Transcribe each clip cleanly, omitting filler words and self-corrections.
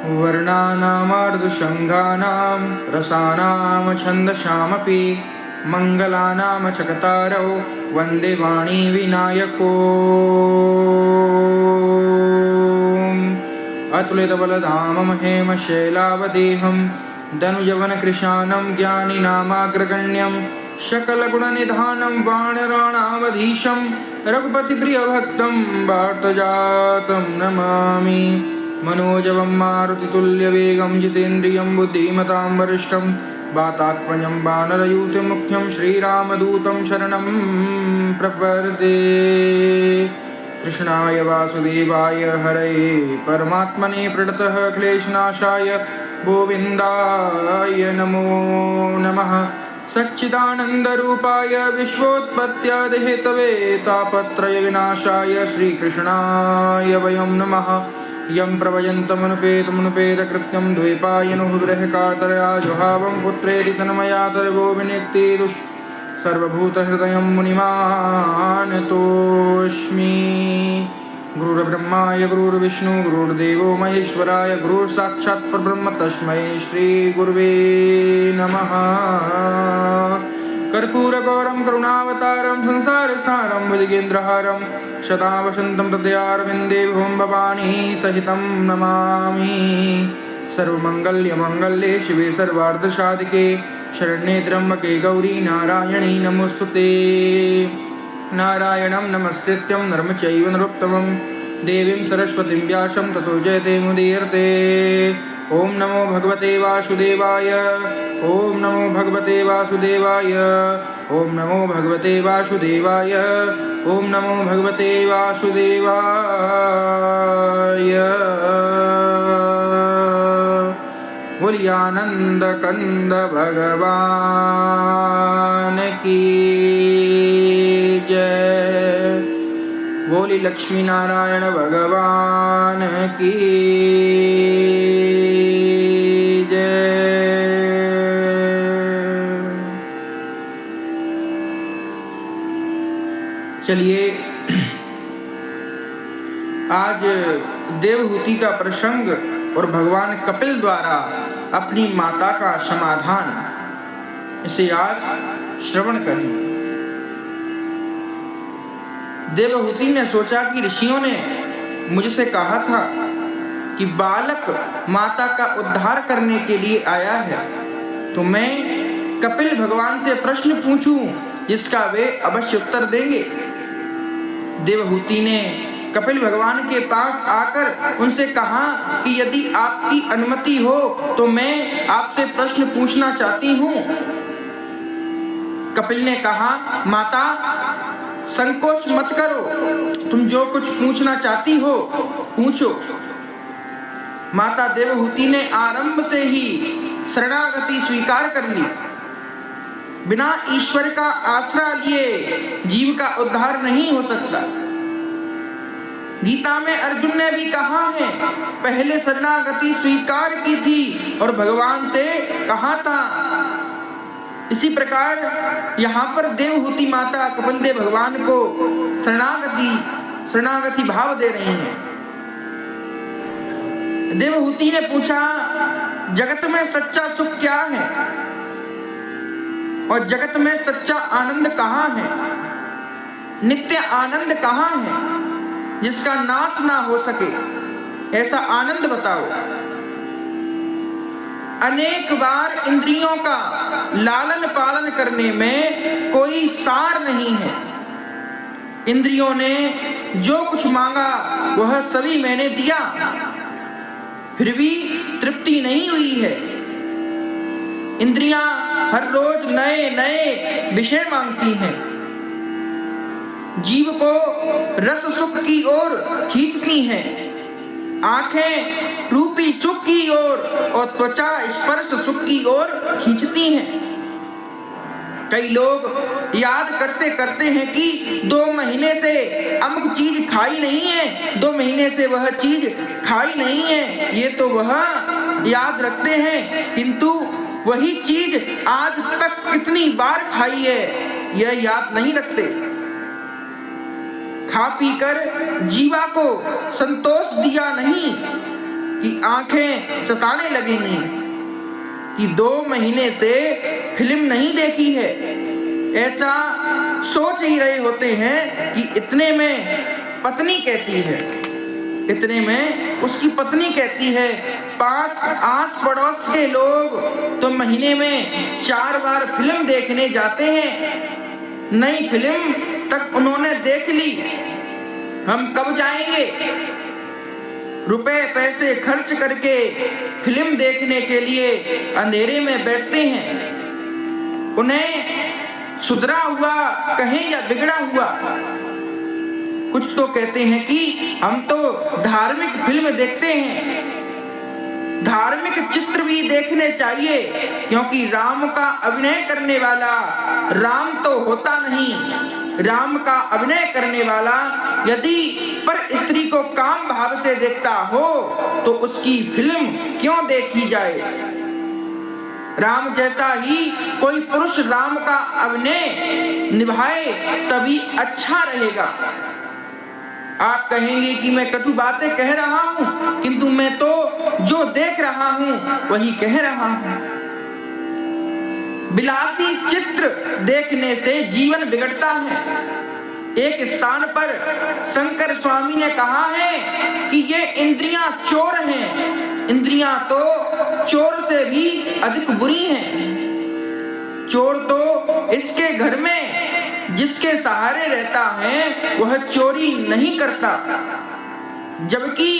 वर्णानामर्धसङ्घानां रसानां छन्दसामपि मङ्गलानां चकतारौ वन्दे वाणी विनायको। अतुलितबलधामं हेमशैलावदेहं धनुजवनकृशानं ज्ञानिनामाग्रगण्यं सकलगुणनिधानं वानराणामधीशं रघुपतिप्रियभक्तं वार्तजातं नमामि। मनोजवं मारुतितुल्यवेगं जितेन्द्रियं बुद्धिमतां वरिष्ठं वातात्मजं वानरयूथमुख्यं श्रीरामदूतं शरणं प्रपद्ये। कृष्णाय वासुदेवाय हरये परमात्मने प्रणतः क्लेशनाशाय गोविन्दाय नमो नमः। सच्चिदानन्दरूपाय विश्वोत्पत्त्यादिहेतवे तापत्रयविनाशाय श्रीकृष्णाय वयं नमः। यं प्रभजन्तमनुपेतमनुपेतकृत्यं द्वैपायनो विरहकातरया जुहावं पुत्रेति तन्मया तर्गो विनिक्तिदुष् सर्वभूतहृदयं मुनिमानतोऽस्मि। गुरुर्ब्रह्माय गुरुर्विष्णु गुरुर्देवो महेश्वराय गुरुर्साक्षात् परब्रह्म तस्मै श्रीगुरुवे नमः। कर्पूरगौरं करुणावतारं संसारसारं भुजगेन्द्रहारं सदा वसन्तं हृदयारविन्दे भुवं भवानी सहितं नमामि। सर्वमङ्गल्यमङ्गल्ये शिवे सर्वार्धसाधिके शरण्ये त्र्यम्बके गौरी नारायणी नमोस्तुते। नारायणं नमस्कृत्यं नरं चैव नरोत्तमं देवीं सरस्वतीं व्यासं ततो जयते मुदीयते। ओम नमो भगवते वासुदेवाय। ओम नमो भगवते वासुदेवाय। ओम नमो भगवते वासुदेवाय। ओम नमो भगवते वासुदेवाय। बोलिए आनंद कंद भगवान की जय। बोली लक्ष्मी नारायण भगवान की जय। चलिए आज देवहूति का प्रसंग और भगवान कपिल द्वारा अपनी माता का समाधान, इसे आज श्रवण करें। देवहूति ने सोचा कि ऋषियों ने मुझसे कहा था कि बालक माता का उद्धार करने के लिए आया है, तो मैं कपिल भगवान से प्रश्न पूछूं जिसका वे अवश्य उत्तर देंगे। देवहूति ने कपिल भगवान के पास आकर उनसे कहा कि यदि आपकी अनुमति हो तो मैं आपसे प्रश्न पूछना चाहती हूँ। कपिल ने कहा, माता संकोच मत करो, तुम जो कुछ पूछना चाहती हो पूछो। माता देवहूति ने आरंभ से ही शरणागति स्वीकार कर ली। बिना ईश्वर का आसरा लिए जीव का उद्धार नहीं हो सकता। गीता में अर्जुन ने भी कहा है, पहले शरणागति स्वीकार की थी और भगवान से कहा था। इसी प्रकार यहाँ पर देवहूति माता कपिल देव भगवान को शरणागति भाव दे रही हैं। देवहूति ने पूछा, जगत में सच्चा सुख क्या है और जगत में सच्चा आनंद कहाँ है? नित्य आनंद कहाँ है जिसका नाश ना हो सके? ऐसा आनंद बताओ। अनेक बार इंद्रियों का लालन पालन करने में कोई सार नहीं है। इंद्रियों ने जो कुछ मांगा वह सभी मैंने दिया, फिर भी तृप्ति नहीं हुई है। इंद्रियां हर रोज नए नए विषय मांगती हैं, जीव को रस सुख की ओर खींचती हैं। आंखें रूपी सुख की ओर और त्वचा स्पर्श सुख की ओर खींचती हैं। कई लोग याद करते करते हैं कि 2 महीने से अमुक चीज खाई नहीं है, 2 महीने से वह चीज खाई नहीं है, ये तो वह याद रखते हैं, किंतु वही चीज आज तक कितनी बार खाई है यह याद नहीं रखते। खा पी कर जीवा को संतोष दिया नहीं, कि आंखें सताने लगेंगी कि 2 महीने से फिल्म नहीं देखी है। ऐसा सोच ही रहे होते हैं कि इतने में पत्नी कहती है, इतने में उसकी पत्नी कहती है, पास आस पड़ोस के लोग तो महीने में 4 बार फिल्म देखने जाते हैं, नई फिल्म तक उन्होंने देख ली, हम कब जाएंगे? रुपए पैसे खर्च करके फिल्म देखने के लिए अंधेरे में बैठते हैं। उन्हें सुधरा हुआ कहें या बिगड़ा हुआ, कुछ तो कहते हैं कि हम तो धार्मिक फिल्म देखते हैं। धार्मिक चित्र भी देखने चाहिए, क्योंकि राम का अभिनय करने वाला राम तो होता नहीं। राम का अभिनय करने वाला यदि पर स्त्री को काम भाव से देखता हो तो उसकी फिल्म क्यों देखी जाए? राम जैसा ही कोई पुरुष राम का अभिनय निभाए तभी अच्छा रहेगा। आप कहेंगे कि मैं कटु बातें कह रहा हूं, किंतु मैं तो जो देख रहा हूं वही कह रहा हूं। विलासी चित्र देखने से जीवन बिगड़ता है। एक स्थान पर शंकर स्वामी ने कहा है कि ये इंद्रियां चोर हैं, इंद्रियां तो चोर से भी अधिक बुरी हैं। चोर तो इसके घर में जिसके सहारे रहता है वह चोरी नहीं करता, जबकि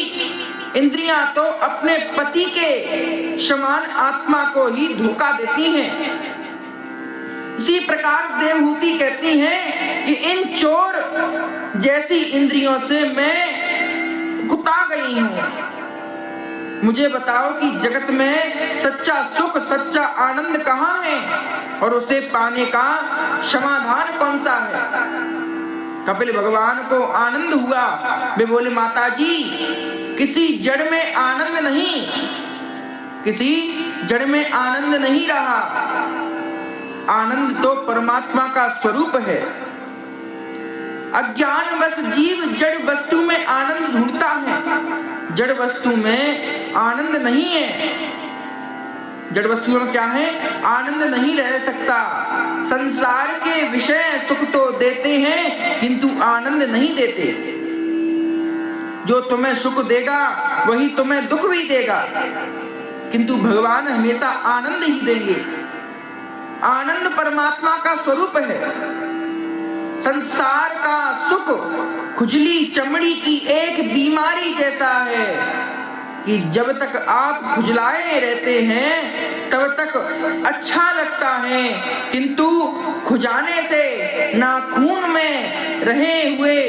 इंद्रियां तो अपने पति के समान आत्मा को ही धोखा देती हैं। इसी प्रकार देवहूति कहती हैं कि इन चोर जैसी इंद्रियों से मैं कुता गई हूं। मुझे बताओ कि जगत में सच्चा सुख सच्चा आनंद कहाँ है और उसे पाने का समाधान कौन सा है? कपिल भगवान को आनंद हुआ, वे बोले माता जी किसी जड़ में आनंद नहीं, किसी जड़ में आनंद नहीं रहा। आनंद तो परमात्मा का स्वरूप है। अज्ञान बस जीव जड़ वस्तु में आनंद ढूंढता है, जड़ वस्तु में आनंद नहीं है। जड़ वस्तुओं में क्या है? आनंद नहीं रह सकता। संसार के विषय सुख तो देते हैं किंतु आनंद नहीं देते। जो तुम्हें सुख देगा वही तुम्हें दुख भी देगा, किंतु भगवान हमेशा आनंद ही देंगे। आनंद परमात्मा का स्वरूप है। संसार का सुख खुजली चमड़ी की एक बीमारी जैसा है कि जब तक आप खुजलाए रहते हैं तब तक अच्छा लगता है, किंतु खुजाने से नाखून में रहे हुए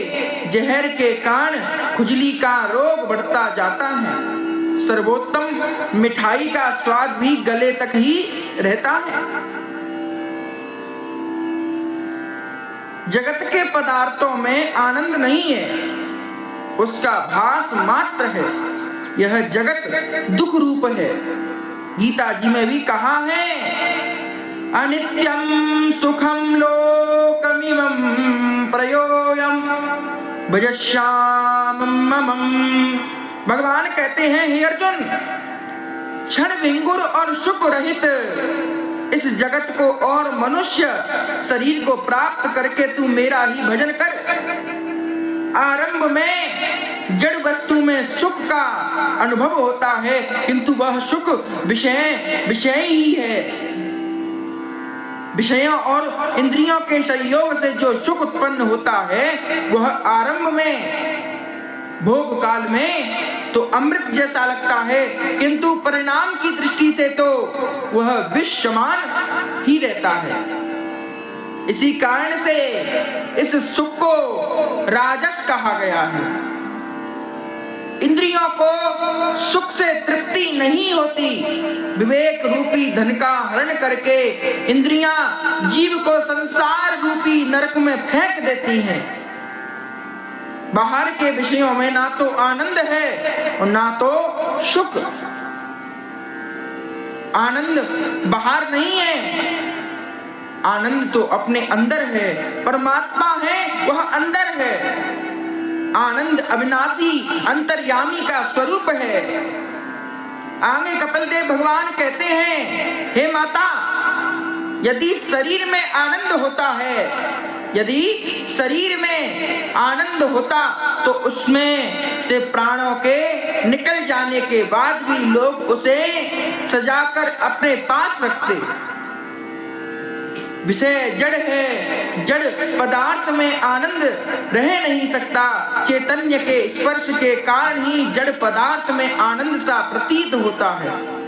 जहर के कारण खुजली का रोग बढ़ता जाता है। सर्वोत्तम मिठाई का स्वाद भी गले तक ही रहता है। जगत के पदार्थों में आनंद नहीं है, उसका भास मात्र है। यह जगत दुख रूप है। गीता जी में भी कहा है अनित्यं सुखं लोकमिमं प्रयोयं भजश्यामं। भगवान कहते हैं हे अर्जुन, क्षण विंगुर और सुख रहित इस जगत को और मनुष्य शरीर को प्राप्त करके तू मेरा ही भजन कर। आरंभ में जड़ वस्तु में सुख का अनुभव होता है, किंतु वह सुख विषय ही है। विषयों और इंद्रियों के संयोग से जो सुख उत्पन्न होता है वह आरंभ में भोग काल में तो अमृत जैसा लगता है, किंतु परिणाम की दृष्टि से तो वह विष समान ही रहता है। इसी कारण से इस सुख को राजस कहा गया है। इंद्रियों को सुख से तृप्ति नहीं होती। विवेक रूपी धन का हरण करके इंद्रियां जीव को संसार रूपी नरक में फेंक देती हैं। बाहर के विषयों में ना तो आनंद है और ना तो सुख। आनंद बाहर नहीं है, आनंद तो अपने अंदर है। परमात्मा है वह अंदर है। आनंद अविनाशी अंतर्यामी का स्वरूप है। आगे कपिल देव भगवान कहते हैं, हे माता, यदि शरीर में आनंद होता है, यदि शरीर में आनंद होता तो उसमें से प्राणों के निकल जाने के बाद भी लोग उसे सजाकर अपने पास रखते। विषय जड़ है, जड़ पदार्थ में आनंद रह नहीं सकता। चैतन्य के स्पर्श के कारण ही जड़ पदार्थ में आनंद सा प्रतीत होता है।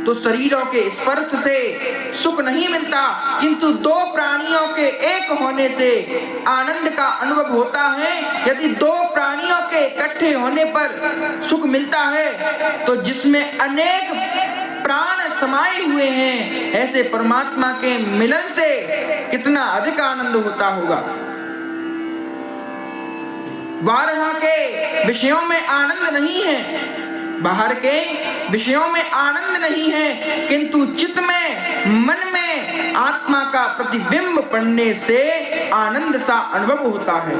तो शरीरों के स्पर्श से सुख नहीं मिलता, किंतु दो प्राणियों के एक होने से आनंद का अनुभव होता है। यदि दो प्राणियों के इकट्ठे होने पर सुख मिलता है तो जिसमें अनेक प्राण समाये हुए हैं, ऐसे परमात्मा के मिलन से कितना अधिक आनंद होता होगा। बाहर के विषयों में आनंद नहीं है, बाहर के विषयों में आनंद नहीं है, किंतु चित्त में, मन में आत्मा का प्रतिबिंब पड़ने से आनंद सा अनुभव होता है।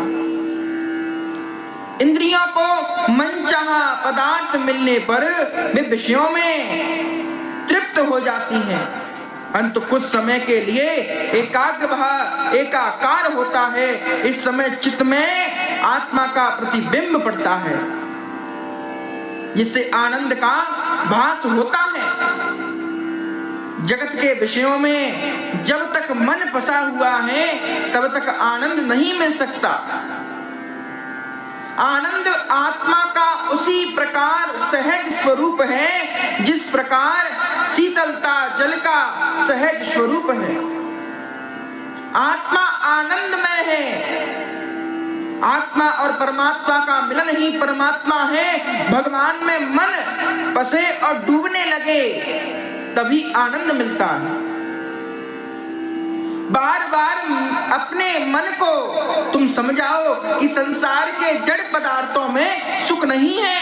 इंद्रियों को मनचाहा पदार्थ मिलने पर वे विषयों में तृप्त हो जाती हैं, अंत कुछ समय के लिए एकाकार होता है। इस समय चित्त में आत्मा का प्रतिबिंब पड़ता है, जिससे आनंद का भास होता है। जगत के विषयों में जब तक मन फंसा हुआ है तब तक आनंद नहीं मिल सकता। आनंद आत्मा का उसी प्रकार सहज स्वरूप है जिस प्रकार शीतलता जल का सहज स्वरूप है। आत्मा आनंदमय है। आत्मा और परमात्मा का मिलन ही परमात्मा है। भगवान में मन फंसे और डूबने लगे तभी आनंद मिलता है। बार बार अपने मन को तुम समझाओ कि संसार के जड़ पदार्थों में सुख नहीं है।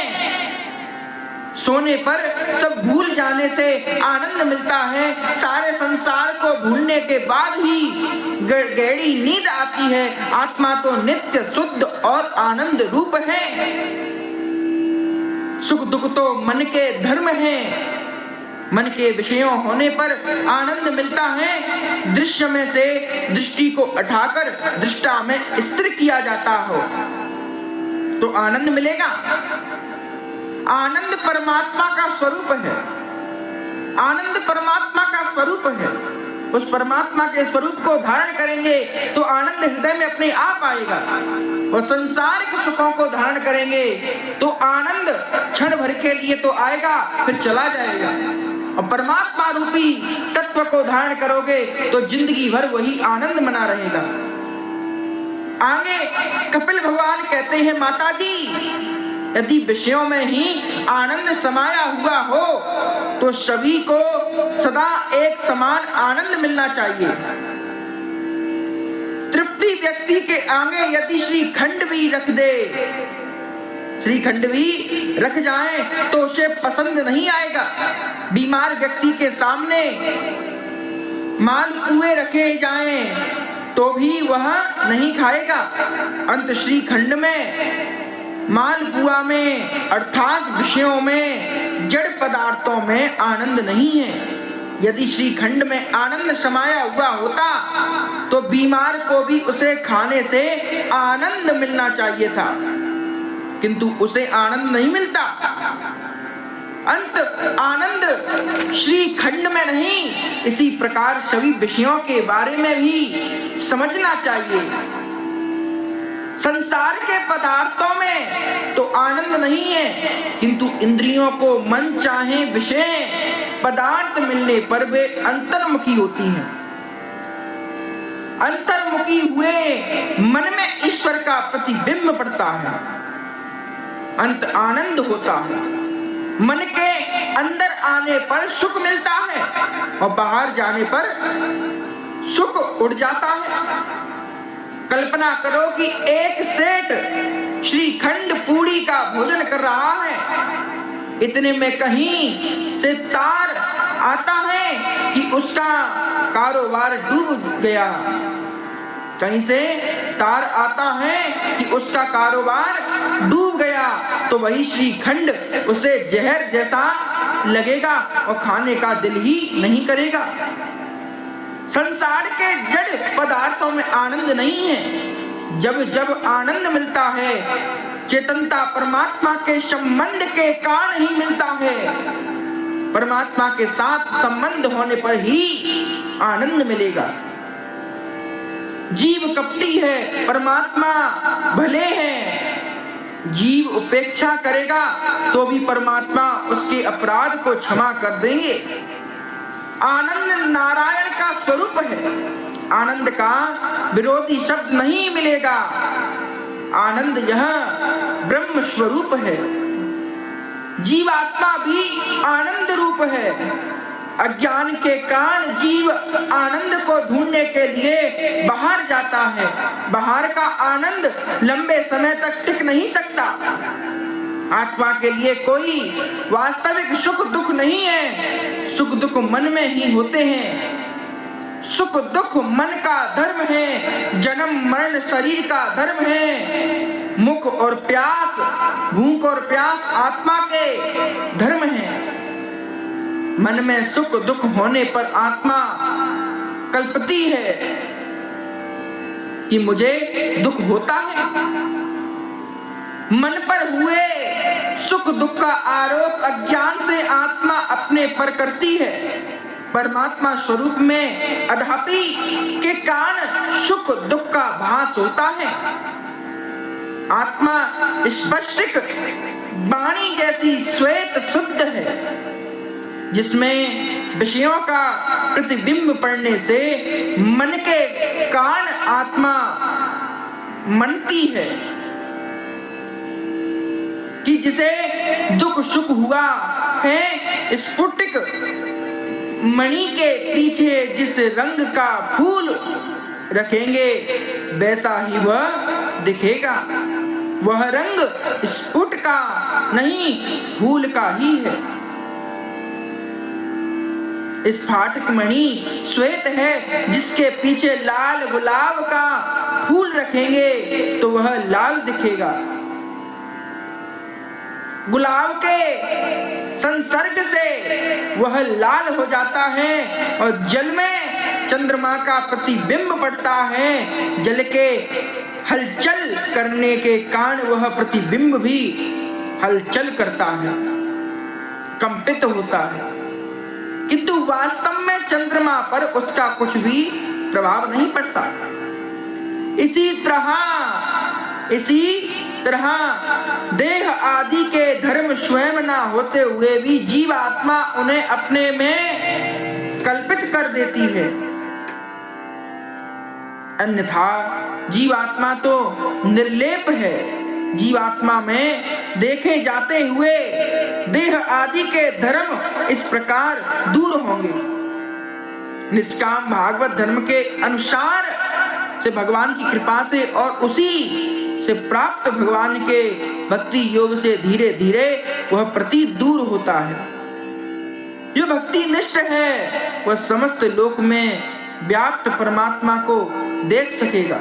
सोने पर सब भूल जाने से आनंद मिलता है। सारे संसार को भूलने के बाद ही गहरी नींद आती है। आत्मा तो नित्य शुद्ध और आनंद रूप है। सुख दुख तो मन के धर्म है। मन के विषयों होने पर आनंद मिलता है। दृश्य में से दृष्टि को उठाकर दृष्टा में स्थिर किया जाता हो तो आनंद मिलेगा। आनंद परमात्मा का स्वरूप है। आनंद परमात्मा का स्वरूप है। उस परमात्मा के स्वरूप को धारण करेंगे तो आनंद हृदय में अपने आप आएगा। और संसार के सुखों को धारण करेंगे तो आनंद क्षण भर के लिए तो आएगा, फिर चला जाएगा। और परमात्मा रूपी तत्व को धारण करोगे तो जिंदगी भर वही आनंद मना रहेगा। आगे कपिल भगवान कहते हैं, माता जी, यदि विषयों में ही आनंद समाया हुआ हो तो सभी को सदा एक समान आनंद मिलना चाहिए। तृप्ति व्यक्ति के आगे यदि श्रीखंड भी रख दे, श्रीखंड भी रख जाए तो उसे पसंद नहीं आएगा। बीमार व्यक्ति के सामने मालपुए रखे जाएं तो भी वह नहीं खाएगा। अंत श्रीखंड में, मालपुआ में अर्थात विषयों में, जड़ पदार्थों में आनंद नहीं है। यदि श्रीखंड में आनंद समाया हुआ होता तो बीमार को भी उसे खाने से आनंद मिलना चाहिए था, किंतु उसे आनंद नहीं मिलता। अंत आनंद श्रीखंड में नहीं, इसी प्रकार सभी विषयों के बारे में भी समझना चाहिए। संसार के पदार्थों में तो आनंद नहीं है, किंतु इंद्रियों को मन चाहे विषय पदार्थ मिलने पर वे अंतर्मुखी होती हैं। अंतर्मुखी हुए मन में ईश्वर का प्रतिबिंब पड़ता है, अंत आनंद होता है। मन के अंदर आने पर सुख मिलता है और बाहर जाने पर सुख उड़ जाता है। कल्पना करो कि एक सेठ श्रीखंड पूड़ी का भोजन कर रहा है। इतने में कहीं से तार आता है कि उसका कारोबार डूब गया। कहीं से तार आता है कि उसका कारोबार डूब गया तो वही श्रीखंड उसे जहर जैसा लगेगा और खाने का दिल ही नहीं करेगा। संसार के जड़ पदार्थों में आनंद नहीं है। जब जब आनंद मिलता है चेतनता परमात्मा के संबंध के कारण ही मिलता है। परमात्मा के साथ संबंध होने पर ही आनंद मिलेगा। जीव कपटी है, परमात्मा भले हैं। जीव उपेक्षा करेगा तो भी परमात्मा उसके अपराध को क्षमा कर देंगे। आनंद नारायण का स्वरूप है। आनंद का विरोधी शब्द नहीं मिलेगा। आनंद यह ब्रह्म स्वरूप है। जीवात्मा भी आनंद रूप है। अज्ञान के कारण जीव आनंद को ढूंढने के लिए बाहर जाता है। बाहर का आनंद लंबे समय तक टिक नहीं सकता। आत्मा के लिए कोई वास्तविक सुख दुख नहीं है। सुख दुख मन में ही होते हैं। सुख दुख मन का धर्म है। जन्म मरण शरीर का धर्म है। मुख और प्यास, भूख और प्यास आत्मा के धर्म है। मन में सुख दुख होने पर आत्मा कल्पती है कि मुझे दुख होता है। मन पर हुए सुख दुख का आरोप अज्ञान से आत्मा अपने पर करती है। परमात्मा स्वरूप में अधापि के कारण सुख दुख का भास होता है। आत्मा स्पष्टिक वाणी जैसी श्वेत शुद्ध है, जिसमें विषयों का प्रतिबिंब पड़ने से मन के कारण आत्मा मनती है कि जिसे दुख सुख हुआ है। स्फुटिक मणि के पीछे जिस रंग का फूल रखेंगे वैसा ही वह दिखेगा। वह रंग स्फुट का नहीं फूल का ही है। स्फाटक मणि श्वेत है, जिसके पीछे लाल गुलाब का फूल रखेंगे तो वह लाल दिखेगा। गुलाब के संसर्ग से वह लाल हो जाता है और जल में चंद्रमा का प्रतिबिंब पड़ता है। जल के हलचल करने के कारण वह प्रतिबिंब भी हलचल करता है, कंपित होता है, किंतु वास्तव में चंद्रमा पर उसका कुछ भी प्रभाव नहीं पड़ता। इसी तरह देह आदि के धर्म स्वयं ना होते हुए भी जीवात्मा उन्हें अपने में कल्पित कर देती है। अन्यथा जीवात्मा तो निर्लेप है। जीवात्मा में देखे जाते हुए देह आदि के धर्म इस प्रकार दूर होंगे। निष्काम भागवत धर्म के अनुसार से भगवान की कृपा से और उसी से प्राप्त भगवान के भक्ति योग से धीरे धीरे वह प्रतीत दूर होता है। जो भक्ति निष्ठ है वह समस्त लोक में व्याप्त परमात्मा को देख सकेगा।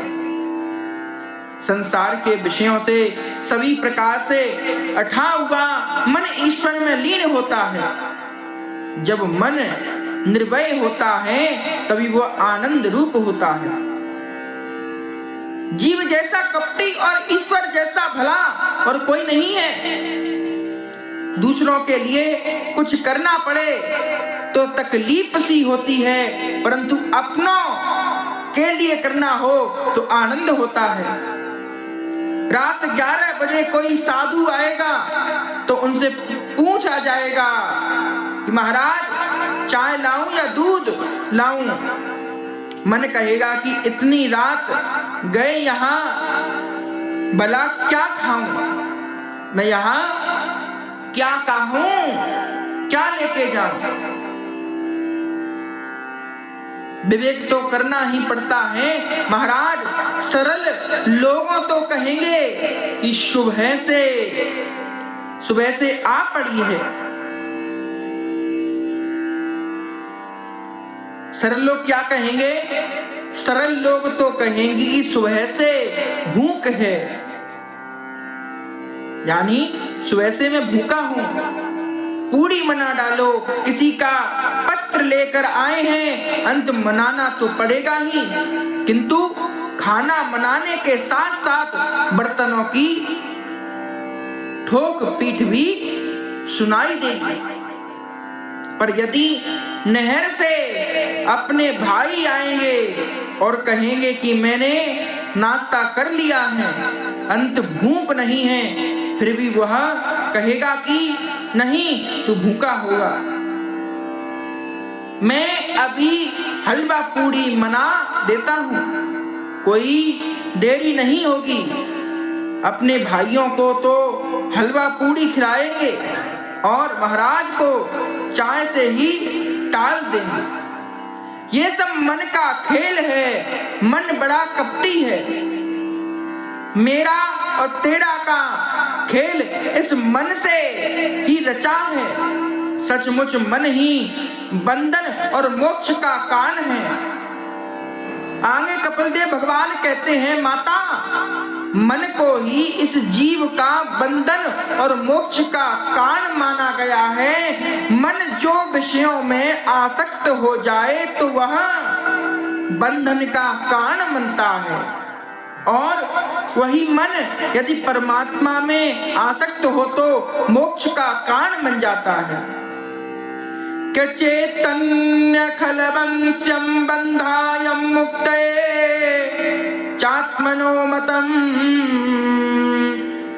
संसार के विषयों से सभी प्रकार से अठा हुआ मन ईश्वर में लीन होता है। जब मन निर्भय होता है तभी वह आनंद रूप होता है। जीव जैसा कपटी और ईश्वर जैसा भला और कोई नहीं है। दूसरों के लिए कुछ करना पड़े तो तकलीफ सी होती है, परंतु अपनों के लिए करना हो तो आनंद होता है। रात 11 बजे कोई साधु आएगा तो उनसे पूछा जाएगा कि महाराज चाय लाऊं या दूध लाऊं। मन कहेगा कि इतनी रात गए यहाँ भला क्या खाऊं, मैं यहाँ क्या कहूं, क्या लेके जाऊं। विवेक तो करना ही पड़ता है महाराज। सरल लोगों तो कहेंगे कि सुबह से आ पड़ी है। सरल लोग क्या कहेंगे? सरल लोग तो कहेंगे कि सुबह से भूख है, यानी सुबह से मैं भूखा हूं। पूड़ी मना डालो, किसी का पत्र लेकर आए हैं, अंत मनाना तो पड़ेगा ही, किंतु खाना मनाने के साथ साथ बर्तनों की ठोक पीट भी सुनाई देगी। पर यदि नहर से अपने भाई आएंगे और कहेंगे कि मैंने नाश्ता कर लिया है, अंत भूख नहीं है, फिर भी वह कहेगा कि नहीं, तू भूखा होगा। मैं अभी हलवा पूड़ी मना देता हूँ, कोई देरी नहीं होगी। अपने भाइयों को तो हलवा पूड़ी खिलाएंगे और महाराज को चाय से ही टाल देंगे। ये सब मन का खेल है, मन बड़ा कपटी है। मेरा और तेरा का खेल इस मन से ही रचा है। सचमुच मन ही बंधन और मोक्ष का कारण है। आगे कपिलदेव भगवान कहते हैं, माता, मन को ही इस जीव का बंधन और मोक्ष का कारण माना गया है। मन जो विषयों में आसक्त हो जाए तो वह बंधन का कारण बनता है, और वही मन यदि परमात्मा में आसक्त हो तो मोक्ष का कारण बन जाता है। कि चैतन्य खलवंश्यं बंधायं मुक्तये चात्मनो मतम्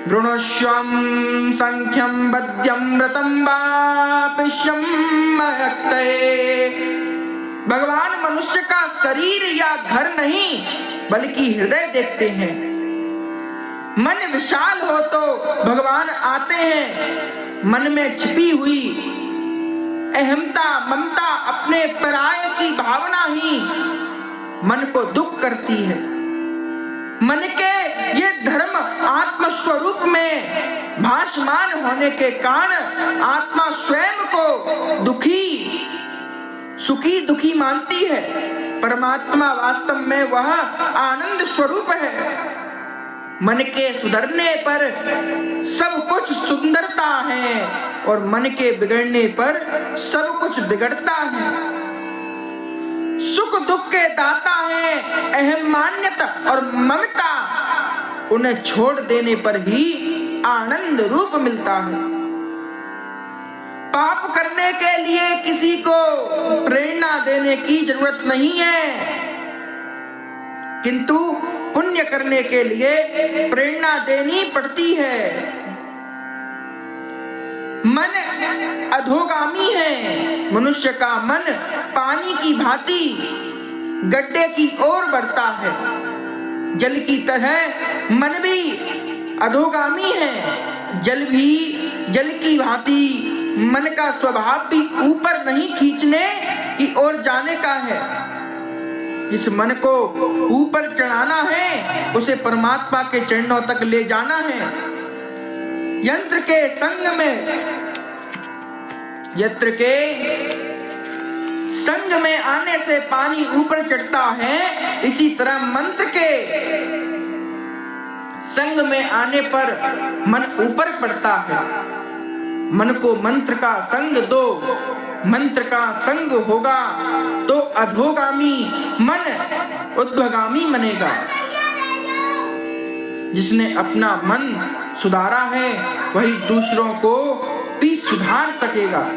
वृणुष्वं संख्यं बद्यं व्रतं वापिष्यं महत्तये। भगवान मनुष्य का शरीर या घर नहीं बल्कि हृदय देखते हैं। मन विशाल हो तो भगवान आते हैं। मन में छिपी हुई अहमता, ममता, अपने पराये की भावना ही मन को दुख करती है। मन के ये धर्म आत्म स्वरूप में भासमान होने के कारण आत्मा स्वयं को दुखी, सुखी दुखी मानती है। परमात्मा वास्तव में वह आनंद स्वरूप है। मन के सुधरने पर सब कुछ सुंदरता है और मन के बिगड़ने पर सब कुछ बिगड़ता है। सुख दुख के दाता है अहम, मान्यता और ममता, उन्हें छोड़ देने पर ही आनंद रूप मिलता है। पाप करने के लिए किसी को प्रेरणा देने की जरूरत नहीं है, किंतु पुण्य करने के लिए प्रेरणा देनी पड़ती है। मन अधोगामी है। मनुष्य का मन पानी की भांति गड्ढे की ओर बढ़ता है। जल की तरह मन भी अधोगामी है। जल भी जल की भांति मन का स्वभाव भी ऊपर नहीं खींचने की ओर जाने का है। इस मन को ऊपर चढ़ाना है, उसे परमात्मा के चरणों तक ले जाना है। यंत्र के संग में आने से पानी ऊपर चढ़ता है, इसी तरह मंत्र के संग में आने पर मन ऊपर पड़ता है। मन को मंत्र का संग दो, मंत्र का संग होगा तो अधोगामी मन ऊर्ध्वगामी बनेगा। जिसने अपना मन सुधारा है वही दूसरों को भी सुधार सकेगा।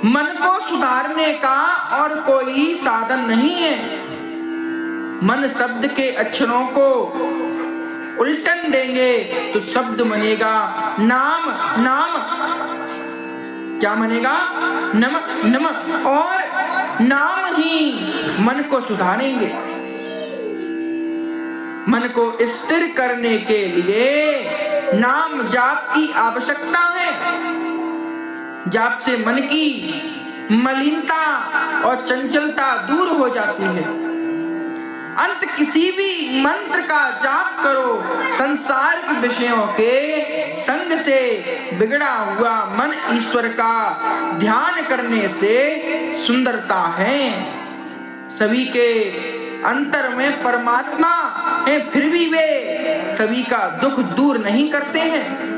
मन को सुधारने का और कोई साधन नहीं है। मन शब्द के अक्षरों को उल्टन देंगे तो शब्द बनेगा नाम, नाम क्या बनेगा? नम, नम, और नाम ही मन को सुधारेंगे। मन को स्थिर करने के लिए नाम जाप की आवश्यकता है। जाप से मन की मलिनता और चंचलता दूर हो जाती है। अंत किसी भी मंत्र का जाप करो, संसार के विषयों के संग से बिगड़ा हुआ मन ईश्वर का ध्यान करने से सुंदरता है। सभी के अंतर में परमात्मा है, फिर भी वे सभी का दुख दूर नहीं करते हैं।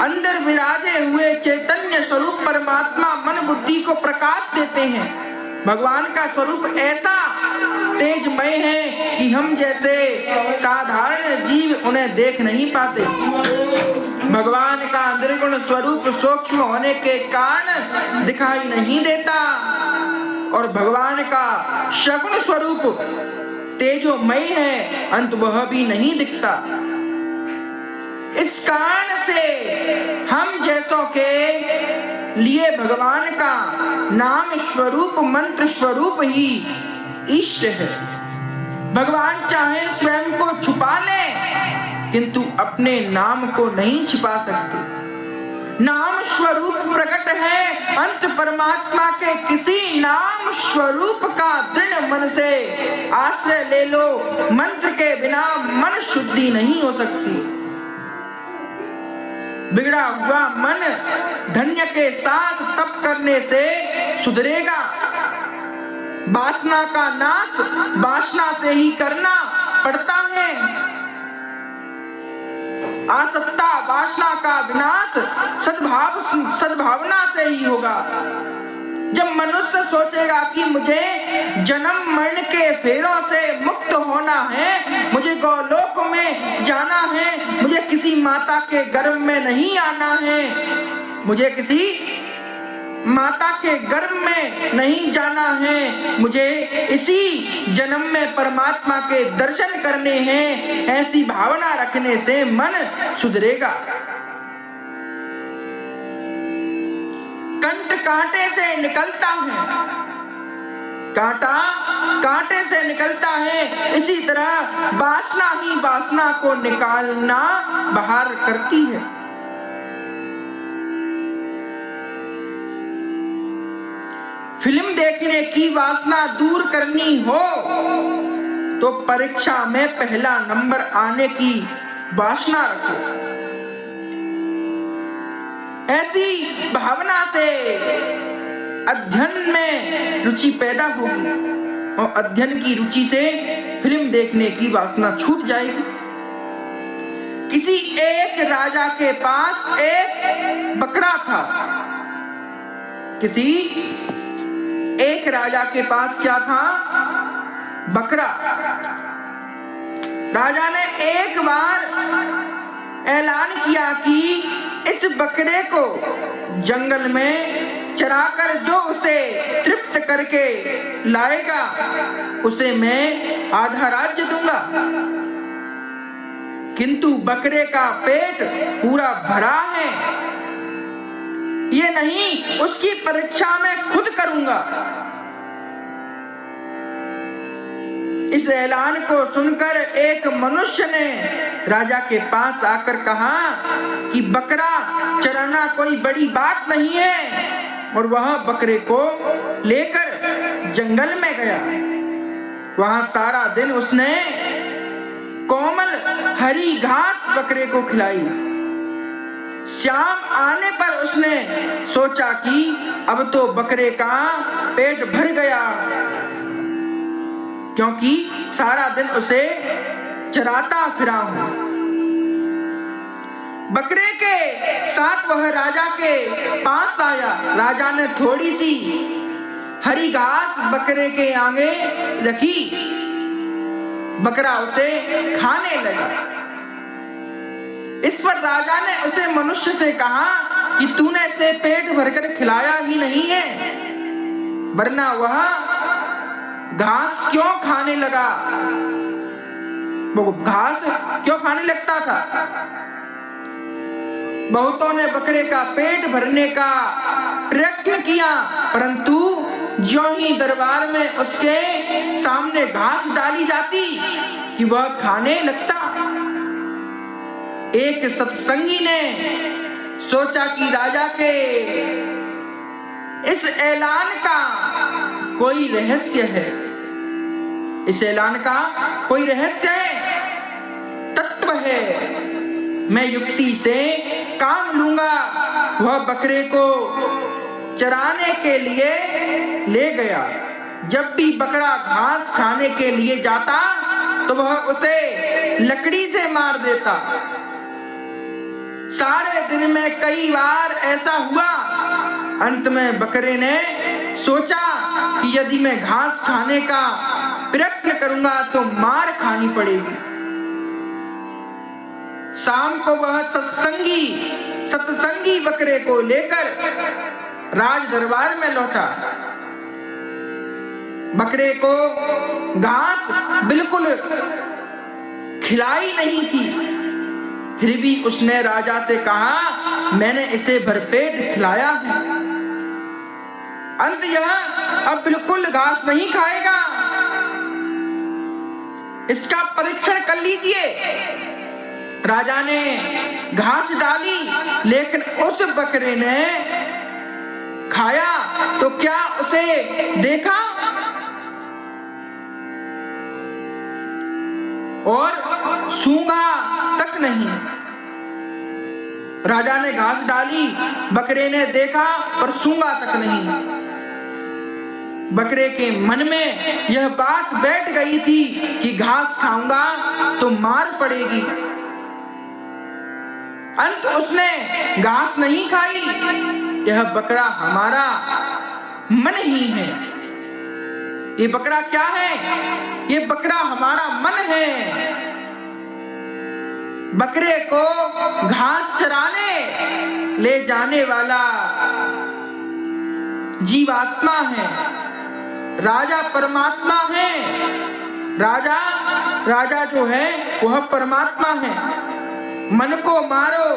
अंदर विराजे हुए चैतन्य स्वरूप परमात्मा मन बुद्धि को प्रकाश देते हैं। भगवान का स्वरूप ऐसा तेजमय है कि हम जैसे साधारण जीव उन्हें देख नहीं पाते। भगवान का निर्गुण स्वरूप सूक्ष्म होने के कारण दिखाई नहीं देता और भगवान का सगुण स्वरूप तेजोमय है, अंत वह भी नहीं दिखता। इस कारण से हम जैसों के लिए भगवान का नाम स्वरूप मंत्र स्वरूप ही इष्ट है। भगवान चाहे स्वयं को छुपा ले किंतु अपने नाम को नहीं छिपा सकते। नाम स्वरूप प्रकट है, अंत परमात्मा के किसी नाम स्वरूप का दृढ़ मन से आश्रय ले लो। मंत्र के बिना मन शुद्धि नहीं हो सकती। बिगड़ा हुआ मन धन्य के साथ तप करने से सुधरेगा। वासना का नाश वासना से ही करना पड़ता है। आसक्ता वासना का विनाश सद्भावना से ही होगा। जब मनुष्य सोचेगा कि मुझे जन्म मरण के फेरों से मुक्त होना है, मुझे गौलोक में जाना है, मुझे किसी माता के गर्भ में नहीं आना है, मुझे किसी माता के गर्भ में नहीं जाना है, मुझे इसी जन्म में परमात्मा के दर्शन करने हैं, ऐसी भावना रखने से मन सुधरेगा। कंठ कांटे से निकलता है, कांटा कांटे से निकलता है, इसी तरह वासना ही वासना को निकालना बाहर करती है। फिल्म देखने की वासना दूर करनी हो तो परीक्षा में पहला नंबर आने की वासना रखो। ऐसी भावना से अध्ययन में रुचि पैदा होगी और अध्ययन की रुचि से फिल्म देखने की वासना छूट जाएगी। किसी एक राजा के पास एक बकरा था। किसी एक राजा के पास क्या था? बकरा। राजा ने एक बार ऐलान किया कि इस बकरे को जंगल में चराकर जो उसे तृप्त करके लाएगा उसे मैं आधा राज्य दूंगा। किंतु बकरे का पेट पूरा भरा है, ये नहीं, उसकी परीक्षा मैं खुद करूंगा। इस ऐलान को सुनकर एक मनुष्य ने राजा के पास आकर कहा कि बकरा चराना कोई बड़ी बात नहीं है, और वह बकरे को लेकर जंगल में गया। वहां सारा दिन उसने कोमल हरी घास बकरे को खिलाई। शाम आने पर उसने सोचा कि अब तो बकरे का पेट भर गया, क्योंकि सारा दिन उसे चराता फिरा हूं। बकरे के साथ वह राजा के पास आया। राजा ने थोड़ी सी हरी घास बकरे के आगे रखी। बकरा उसे खाने लगा। इस पर राजा ने उसे मनुष्य से कहा कि तूने इसे पेट भरकर खिलाया ही नहीं है, वरना वह घास क्यों खाने लगा? वो घास क्यों खाने लगता था? बहुतों ने बकरे का पेट भरने का प्रयत्न किया, परंतु ज्यों ही दरबार में उसके सामने घास डाली जाती कि वह खाने लगता। एक सत्संगी ने सोचा कि राजा के इस ऐलान का कोई रहस्य है। इस ऐलान का कोई रहस्य है, तत्व है। मैं युक्ति से काम लूंगा। वह बकरे को चराने के लिए ले गया। जब भी बकरा घास खाने के लिए जाता तो वह उसे लकड़ी से मार देता। सारे दिन में कई बार ऐसा हुआ। अंत में बकरे ने सोचा कि यदि मैं घास खाने का प्रयत्न करूंगा तो मार खानी पड़ेगी। शाम को वह सत्संगी बकरे को लेकर राज दरबार में लौटा। बकरे को घास बिल्कुल खिलाई नहीं थी, फिर भी उसने राजा से कहा, मैंने इसे भरपेट खिलाया है, अंत यह अब बिल्कुल घास नहीं खाएगा, इसका परीक्षण कर लीजिए। राजा ने घास डाली, लेकिन उस बकरे ने खाया तो क्या उसे देखा और सूंघा तक नहीं। राजा ने घास डाली, बकरे ने देखा और सूंघा तक नहीं। बकरे के मन में यह बात बैठ गई थी कि घास खाऊंगा तो मार पड़ेगी। अंत उसने घास नहीं खाई। यह बकरा हमारा मन ही है। ये बकरा क्या है? ये बकरा हमारा मन है। बकरे को घास चराने ले जाने वाला जीवात्मा है, राजा परमात्मा है। राजा जो है वह परमात्मा है। मन को मारो,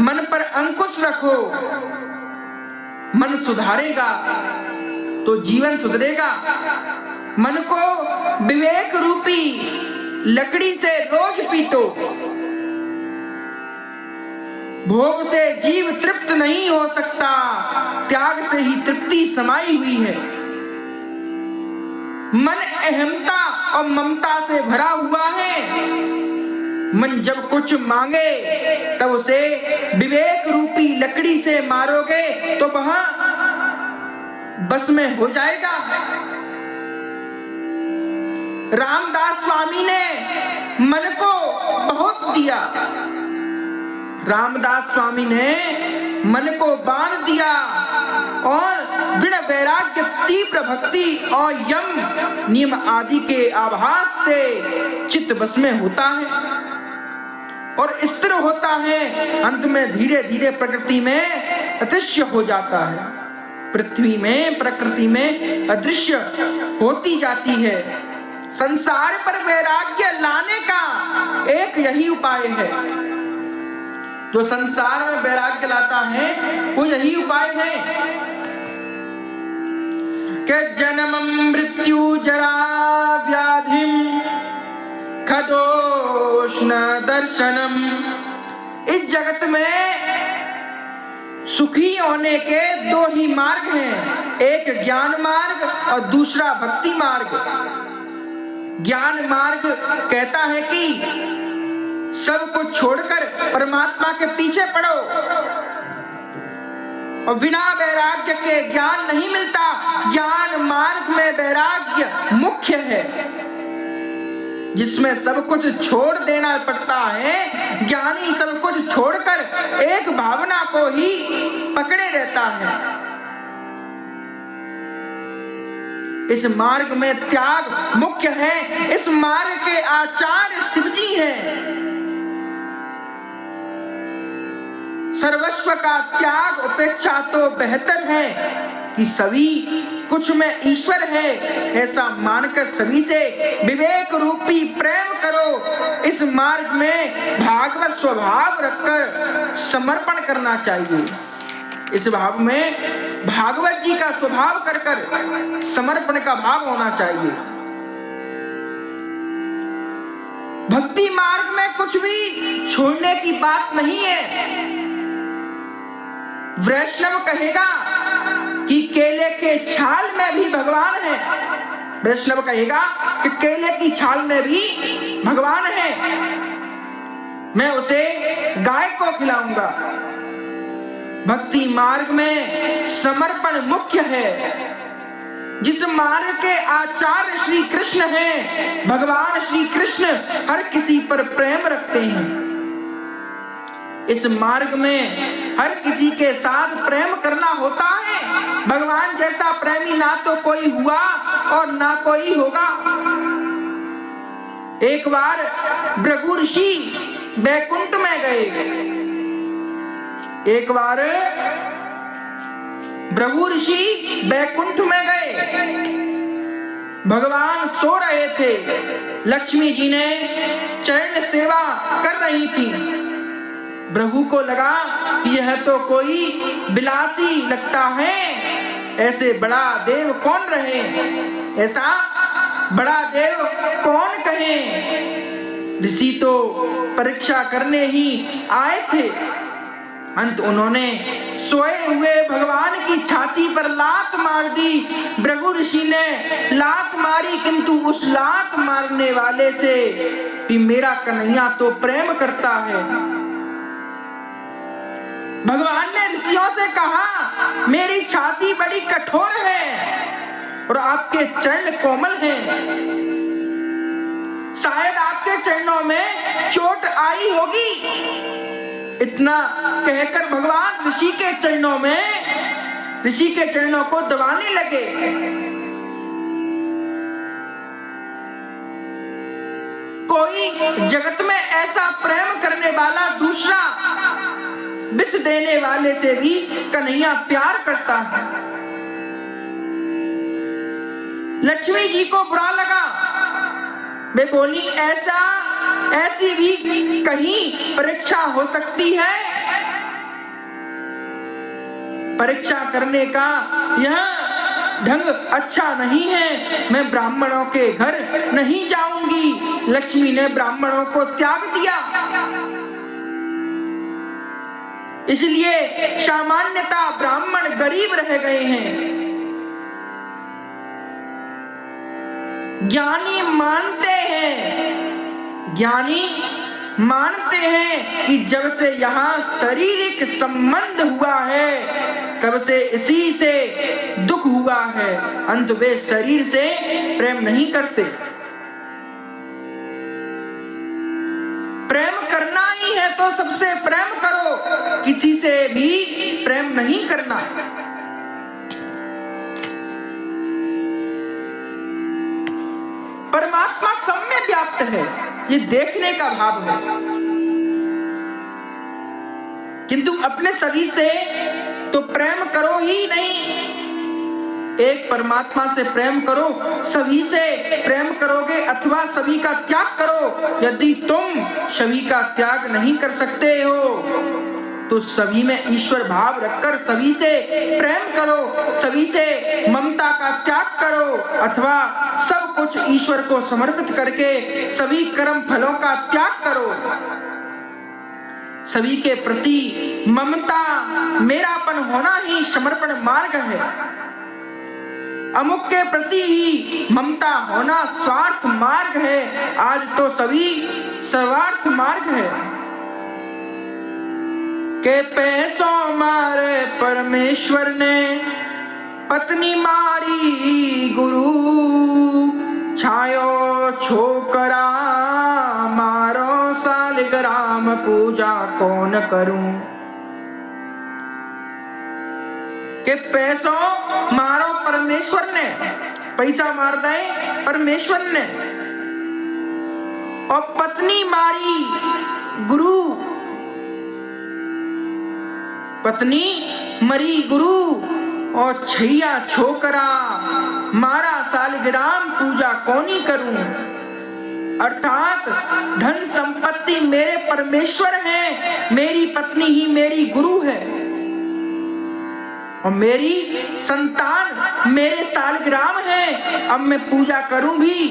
मन पर अंकुश रखो, मन सुधारेगा तो जीवन सुधरेगा। मन को विवेक रूपी लकड़ी से रोज पीटो। भोग से जीव तृप्त नहीं हो सकता, त्याग से ही तृप्ति समाई हुई है। मन अहमता और ममता से भरा हुआ है। मन जब कुछ मांगे तब उसे विवेक रूपी लकड़ी से मारोगे तो वह बस में हो जाएगा। रामदास स्वामी ने मन को बहुत दिया। रामदास स्वामी ने मन को बांध दिया और दृढ़ वैराग्य, तीव्र भक्ति और यम नियम आदि के आभास से चित्त बस में होता है और स्थिर होता है। अंत में धीरे धीरे प्रकृति में अदृश्य हो जाता है। पृथ्वी में प्रकृति में अदृश्य होती जाती है। संसार पर वैराग्य लाने का एक यही उपाय है। जो संसार में वैराग्य लाता है वो यही उपाय है कि जन्मं मृत्यु जरा व्याधिम खदोष्ण दर्शनम। इस जगत में सुखी होने के दो ही मार्ग हैं, एक ज्ञान मार्ग और दूसरा भक्ति मार्ग। ज्ञान मार्ग कहता है कि सब कुछ छोड़कर परमात्मा के पीछे पड़ो, और बिना वैराग्य के ज्ञान नहीं मिलता। ज्ञान मार्ग में वैराग्य मुख्य है, जिसमें सब कुछ छोड़ देना पड़ता है। ज्ञानी सब कुछ छोड़कर एक भावना को ही पकड़े रहता है। इस मार्ग में त्याग मुख्य है। इस मार्ग के आचार्य शिवजी हैं। सर्वस्व का त्याग उपेक्षा तो बेहतर है कि सभी कुछ में ईश्वर है, ऐसा मानकर सभी से विवेक रूपी प्रेम करो। इस मार्ग में भागवत स्वभाव रखकर समर्पण करना चाहिए। इस भाव में भागवत जी का स्वभाव कर कर समर्पण का भाव होना चाहिए। भक्ति मार्ग में कुछ भी छोड़ने की बात नहीं है। वैष्णव कहेगा कि केले के छाल में भी भगवान है। वैष्णव कहेगा कि केले की छाल में भी भगवान है, मैं उसे गाय को खिलाऊंगा। भक्ति मार्ग में समर्पण मुख्य है। जिस मार्ग के आचार्य श्री कृष्ण हैं, भगवान श्री कृष्ण हर किसी पर प्रेम रखते हैं। इस मार्ग में हर किसी के साथ प्रेम करना होता है। भगवान जैसा प्रेमी ना तो कोई हुआ और ना कोई होगा। एक बार भृगु ऋषि बैकुंठ में गए। एक बार भृगु ऋषि बैकुंठ में गए। भगवान सो रहे थे। लक्ष्मी जी ने चरण सेवा कर रही थी। भृगु को लगा कि यह तो कोई विलासी लगता है, ऐसे बड़ा देव कौन रहे, ऐसा बड़ा देव कौन कहे। ऋषि तो परीक्षा करने ही आए थे। अंत उन्होंने सोए हुए भगवान की छाती पर लात मार दी। भृगु ऋषि ने लात मारी, किंतु उस लात मारने वाले से भी मेरा कन्हैया तो प्रेम करता है। भगवान ने ऋषियों से कहा, मेरी छाती बड़ी कठोर है और आपके चरण कोमल हैं। शायद आपके चरणों में चोट आई होगी। इतना कहकर भगवान ऋषि के चरणों को दबाने लगे। कोई जगत में ऐसा प्रेम करने वाला दूसरा विष देने वाले से भी कन्हैया प्यार करता है। लक्ष्मी जी को बुरा लगा। वे बोली, ऐसी भी कहीं परीक्षा हो सकती है? परीक्षा करने का यह ढंग अच्छा नहीं है। मैं ब्राह्मणों के घर नहीं जाऊंगी। लक्ष्मी ने ब्राह्मणों को त्याग दिया। इसलिए सामान्यतः ब्राह्मण गरीब रह गए हैं। ज्ञानी मानते हैं कि जब से यहाँ शारीरिक संबंध हुआ है तब से इसी से दुख हुआ है। अंत वे शरीर से प्रेम नहीं करते। प्रेम करना ही है तो सबसे प्रेम करो, किसी से भी प्रेम नहीं करना। परमात्मा सब में व्याप्त है, ये देखने का भाव है। किंतु अपने सभी से तो प्रेम करो ही नहीं। एक परमात्मा से प्रेम करो, सभी से प्रेम करोगे अथवा सभी का त्याग करो। यदि तुम सभी का त्याग नहीं कर सकते हो तो सभी में ईश्वर भाव रखकर सभी से प्रेम करो, सभी से ममता का त्याग करो अथवा सब कुछ ईश्वर को समर्पित करके सभी कर्म फलों का त्याग करो। सभी के प्रति ममता, मेरापन होना ही समर्पण मार्ग है। अमुक के प्रति ही ममता होना स्वार्थ मार्ग है। आज तो सभी सर्वार्थ मार्ग है। के पैसों मारे परमेश्वर ने, पत्नी मारी गुरु, छायो छोकरा मारो सालिग्राम, पूजा कौन करूं। के पैसों मारो परमेश्वर ने, पैसा मार दे परमेश्वर ने, और पत्नी मारी गुरु, पत्नी मरी गुरु, और छैया छोकरा मारा सालिग्राम, पूजा कौनी करूं। अर्थात धन संपत्ति मेरे परमेश्वर हैं, मेरी पत्नी ही मेरी गुरु है और मेरी संतान मेरे सालिग्राम है। अब मैं पूजा करूं भी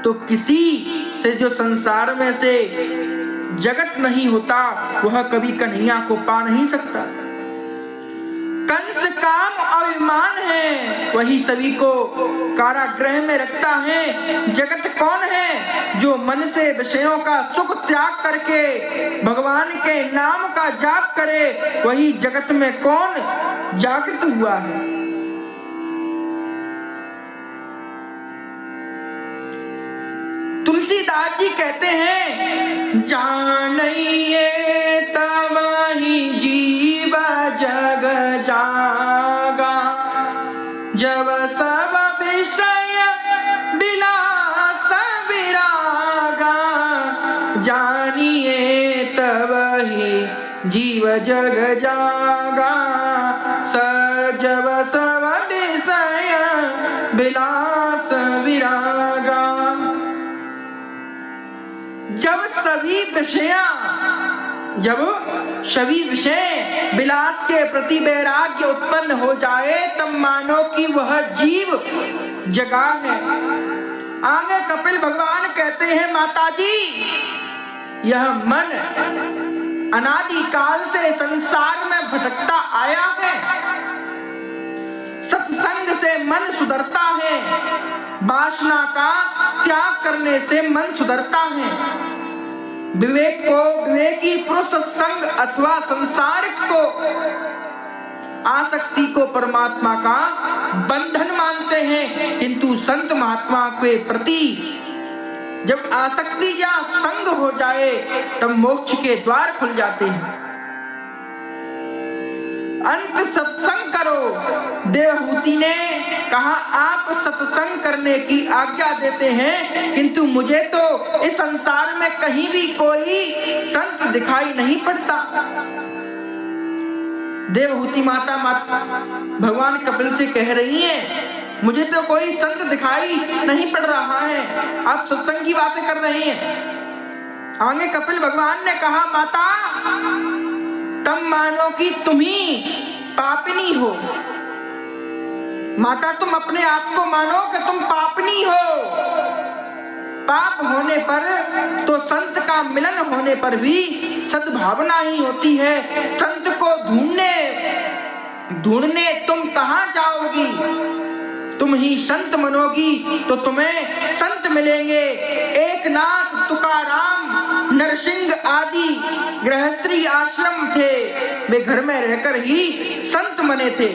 तो किसी से जो संसार में से जगत नहीं होता वह कभी कन्हैया को पा नहीं सकता। कंस काम अभिमान है, वही सभी को कारागृह में रखता है। जगत कौन है जो मन से विषयों का सुख त्याग करके भगवान के नाम का जाप करे, वही जगत में कौन जागृत हुआ है। तुलसीदास जी कहते हैं, जानिए तब ही जीव जग जागा, जब सब विषय विलास विरागा, जानिए तब ही जीव जग जागा, जब सब विषय विलास विरागा। जब सभी विषय विलास के प्रति वैराग्य उत्पन्न हो जाए, तब मानो कि वह जीव जगा है। आगे कपिल भगवान कहते हैं, माताजी यह मन अनादिकाल से संसार में भटकता आया है। सत्संग से मन सुधरता है, वासना का त्याग करने से मन सुधरता है। विवेकी पुरुष संग अथवा संसारिक को आसक्ति को परमात्मा का बंधन मानते हैं, किंतु संत महात्मा के प्रति जब आसक्ति या संग हो जाए तब मोक्ष के द्वार खुल जाते हैं। अंत सत्संग करो। देवहूति ने कहा, आप सत्संग करने की आज्ञा देते हैं, किंतु मुझे तो इस संसार में कहीं भी कोई संत दिखाई नहीं पड़ता। देवहूति माता भगवान कपिल से कह रही हैं, मुझे तो कोई संत दिखाई नहीं पड़ रहा है, आप सत्संग की बातें कर रहे हैं। आगे कपिल भगवान ने कहा, माता तुम मानो कि तुम ही पापिनी हो। माता तुम अपने आप को मानो कि तुम पापिनी हो। पाप होने पर तो संत का मिलन होने पर भी सद्भावना ही होती है। संत को ढूंढने तुम कहां जाओगी? तुम ही संत मनोगी तो तुम्हें संत मिलेंगे। एकनाथ, तुकाराम, नरसिंह आदि गृहस्थी आश्रम थे, वे घर में रहकर ही संत बने थे।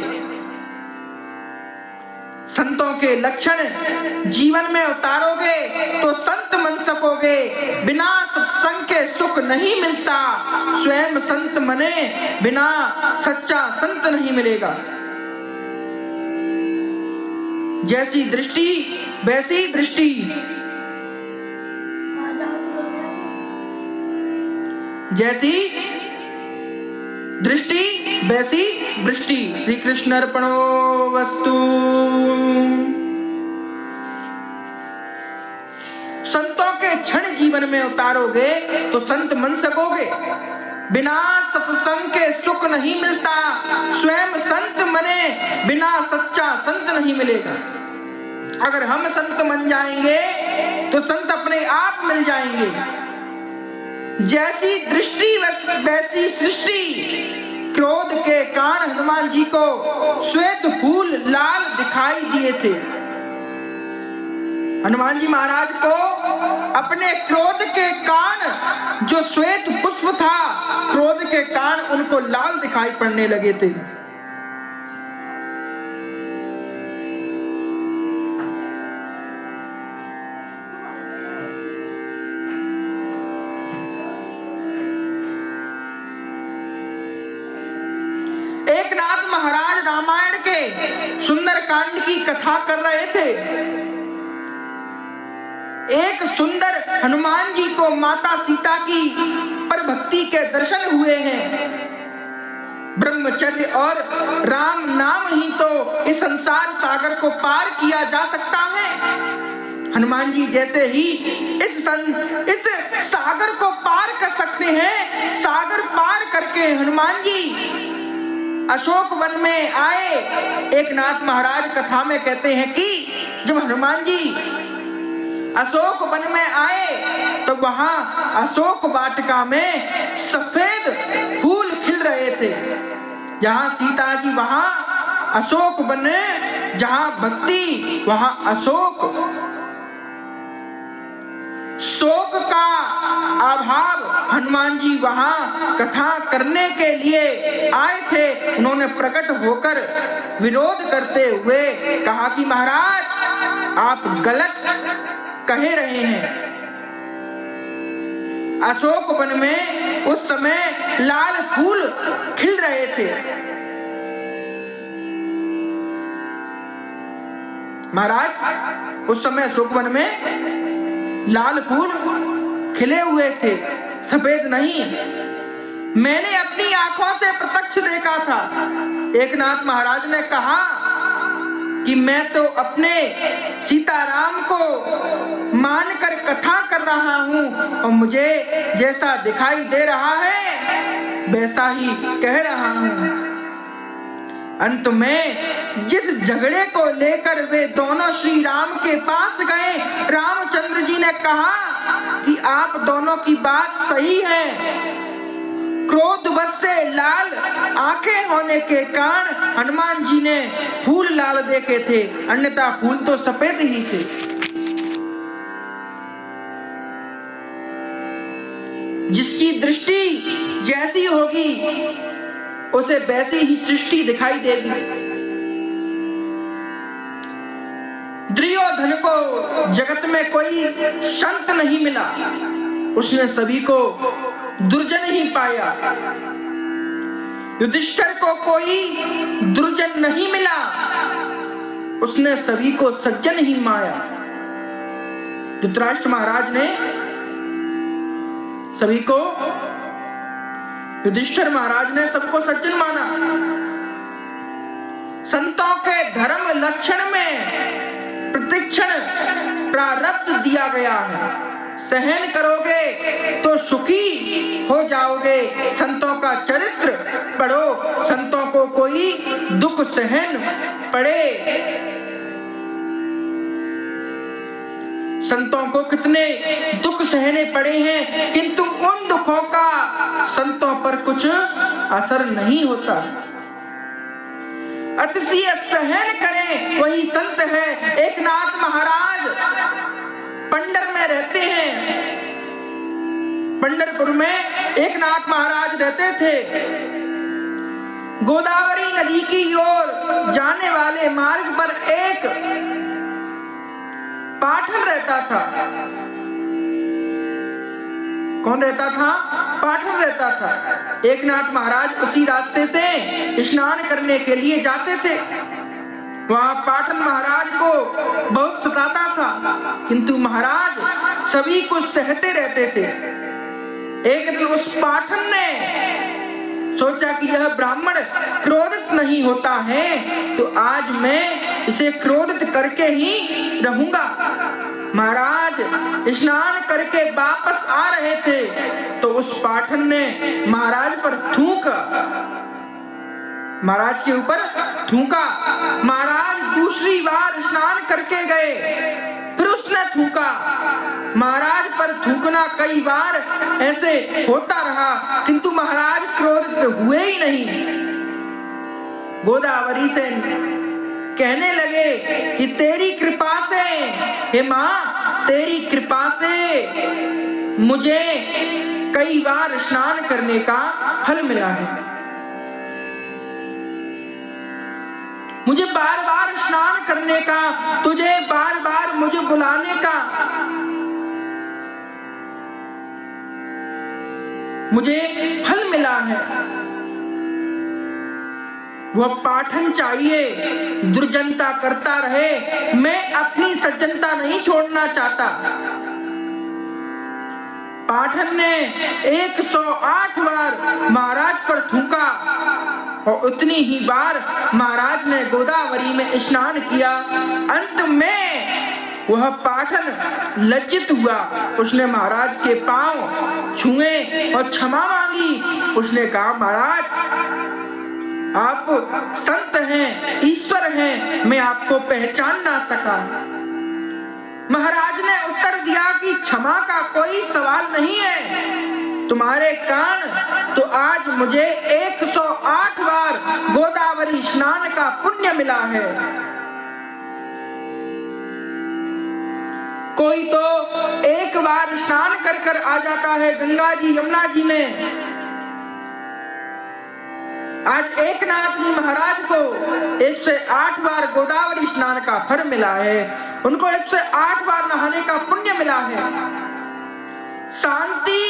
संतों के लक्षण जीवन में उतारोगे तो संत बन सकोगे। बिना सत्संग के सुख नहीं मिलता। स्वयं संत बने बिना सच्चा संत नहीं मिलेगा। जैसी दृष्टि वैसी वृष्टि। जैसी दृष्टि वैसी वृष्टि। श्री कृष्ण अर्पणो वस्तु। संतों के क्षण जीवन में उतारोगे तो संत बन सकोगे। बिना सत्संग के सुख नहीं मिलता। स्वयं संत बने बिना सच्चा संत नहीं मिलेगा। अगर हम संत बन जाएंगे तो संत अपने आप मिल जाएंगे। जैसी दृष्टि वैसी सृष्टि। क्रोध के कारण हनुमान जी को श्वेत फूल लाल दिखाई दिए थे। हनुमान जी महाराज को अपने क्रोध के कारण जो श्वेत पुष्प था, क्रोध के कारण उनको लाल दिखाई पड़ने लगे थे। एकनाथ महाराज रामायण के सुंदर कांड की कथा कर रहे थे। एक सुंदर हनुमान जी को माता सीता की पर भक्ति के दर्शन हुए हैं। ब्रह्मचर्य और राम नाम ही तो इस संसार सागर को पार किया जा सकता है। हनुमान जी जैसे ही इस सागर को पार कर सकते हैं। सागर पार करके हनुमान जी अशोक वन में आए। एकनाथ महाराज कथा में कहते हैं कि जब हनुमान जी अशोक वन में आए तो वहां अशोक वाटिका में सफेद फूल खिल रहे थे। जहां सीता जी वहां अशोक वन, जहां भक्ति वहां अशोक। शोक का अभाव हनुमान जी वहां कथा करने के लिए आए थे। उन्होंने प्रकट होकर विरोध करते हुए कहा कि महाराज आप गलत कह रहे हैं। अशोक वन में उस समय लाल फूल खिल रहे थे। महाराज उस समय अशोक वन में लाल फूल खिले हुए थे, सफेद नहीं। मैंने अपनी आंखों से प्रत्यक्ष देखा था। एकनाथ महाराज ने कहा कि मैं तो अपने सीताराम को मानकर कथा कर रहा हूं और मुझे जैसा दिखाई दे रहा है वैसा ही कह रहा हूं। अंत में जिस झगड़े को लेकर वे दोनों श्री राम के पास गए, रामचंद्र जी ने कहा कि आप दोनों की बात सही है। क्रोधवश से लाल आंखें होने के कारण हनुमान जी ने फूल लाल देखे थे, अन्यथा फूल तो सफेद ही थे। जिसकी दृष्टि जैसी होगी उसे वैसी ही सृष्टि दिखाई देगी। दुर्योधन को जगत में कोई संत नहीं मिला, उसने सभी को दुर्जन ही पाया। युधिष्ठिर को कोई दुर्जन नहीं मिला, उसने सभी को सज्जन ही माया। धृतराष्ट्र महाराज ने सभी को, युधिष्ठिर महाराज ने सबको सज्जन माना। संतों के धर्म लक्षण में प्रतिक्षण प्रारब्ध दिया गया है। सहन करोगे तो सुखी हो जाओगे। संतों का चरित्र पढ़ो, संतों को कोई दुख सहन पड़े। संतों को कितने दुख सहने पड़े हैं, किंतु उन दुखों का संतों पर कुछ असर नहीं होता। अतिशय सहन करें वही संत है। एकनाथ महाराज पंडर में रहते हैं। पंढरपुर में एकनाथ महाराज रहते थे। गोदावरी नदी की ओर जाने वाले मार्ग पर एक पाठन रहता था। कौन रहता था? पाठन रहता था। एकनाथ महाराज उसी रास्ते से स्नान करने के लिए जाते थे। वहां पाठन महाराज को बहुत सताता था, किंतु महाराज सभी कुछ सहते रहते थे। एक दिन उस पाठन ने सोचा कि यह ब्राह्मण क्रोधित नहीं होता है, तो आज मैं इसे क्रोधित करके ही रहूंगा। महाराज स्नान करके वापस आ रहे थे तो उस पाठन ने महाराज पर थूका, महाराज के ऊपर थूका। महाराज दूसरी बार स्नान करके गए, फिर उसने थूका। महाराज पर थूकना कई बार ऐसे होता रहा, किंतु महाराज क्रोधित हुए ही नहीं। गोदावरी से कहने लगे कि तेरी कृपा से, हे मां, तेरी कृपा से मुझे कई बार स्नान करने का फल मिला है। मुझे बार बार स्नान करने का, तुझे बार बार मुझे बुलाने का मुझे फल मिला है। वह पाठन चाहिए दुर्जनता करता रहे, मैं अपनी सज्जनता नहीं छोड़ना चाहता। पाठन ने 108 बार महाराज पर थूका और उतनी ही बार महाराज ने गोदावरी में स्नान किया। अंत में वह पाठन लज्जित हुआ। उसने महाराज के पांव छुए और क्षमा मांगी। उसने कहा, महाराज आप संत हैं, ईश्वर हैं, मैं आपको पहचान ना सका। महाराज ने उत्तर दिया कि क्षमा का कोई सवाल नहीं है, तुम्हारे कारण तो आज मुझे 108 बार गोदावरी स्नान का पुण्य मिला है। कोई तो एक बार स्नान कर कर आ जाता है गंगा जी यमुना जी में। आज एकनाथ जी महाराज को 108 बार गोदावरी स्नान का फल मिला है। उनको 108 बार नहाने का पुण्य मिला है। शांति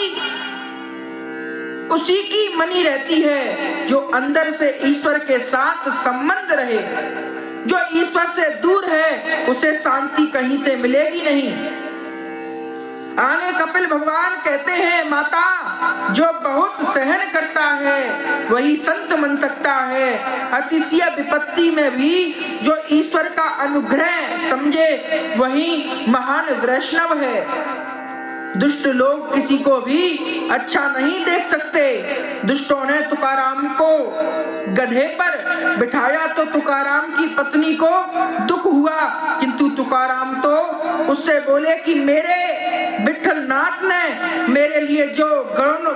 उसी की मनी रहती है जो अंदर से ईश्वर के साथ संबंध रहे। जो ईश्वर से दूर है उसे शांति कहीं से मिलेगी नहीं। आगे कपिल भगवान कहते हैं, माता जो बहुत सहन करता है वही संत बन सकता है। अतिशय विपत्ति में भी जो ईश्वर का अनुग्रह समझे वही महान वैष्णव है। दुष्ट लोग किसी को भी अच्छा नहीं देख सकते। दुष्टों ने तुकाराम को गधे पर बिठाया तो तुकाराम की पत्नी को दुख हुआ, किंतु तुकाराम तो उससे बोले कि मेरे विठल नाथ ने मेरे लिए जो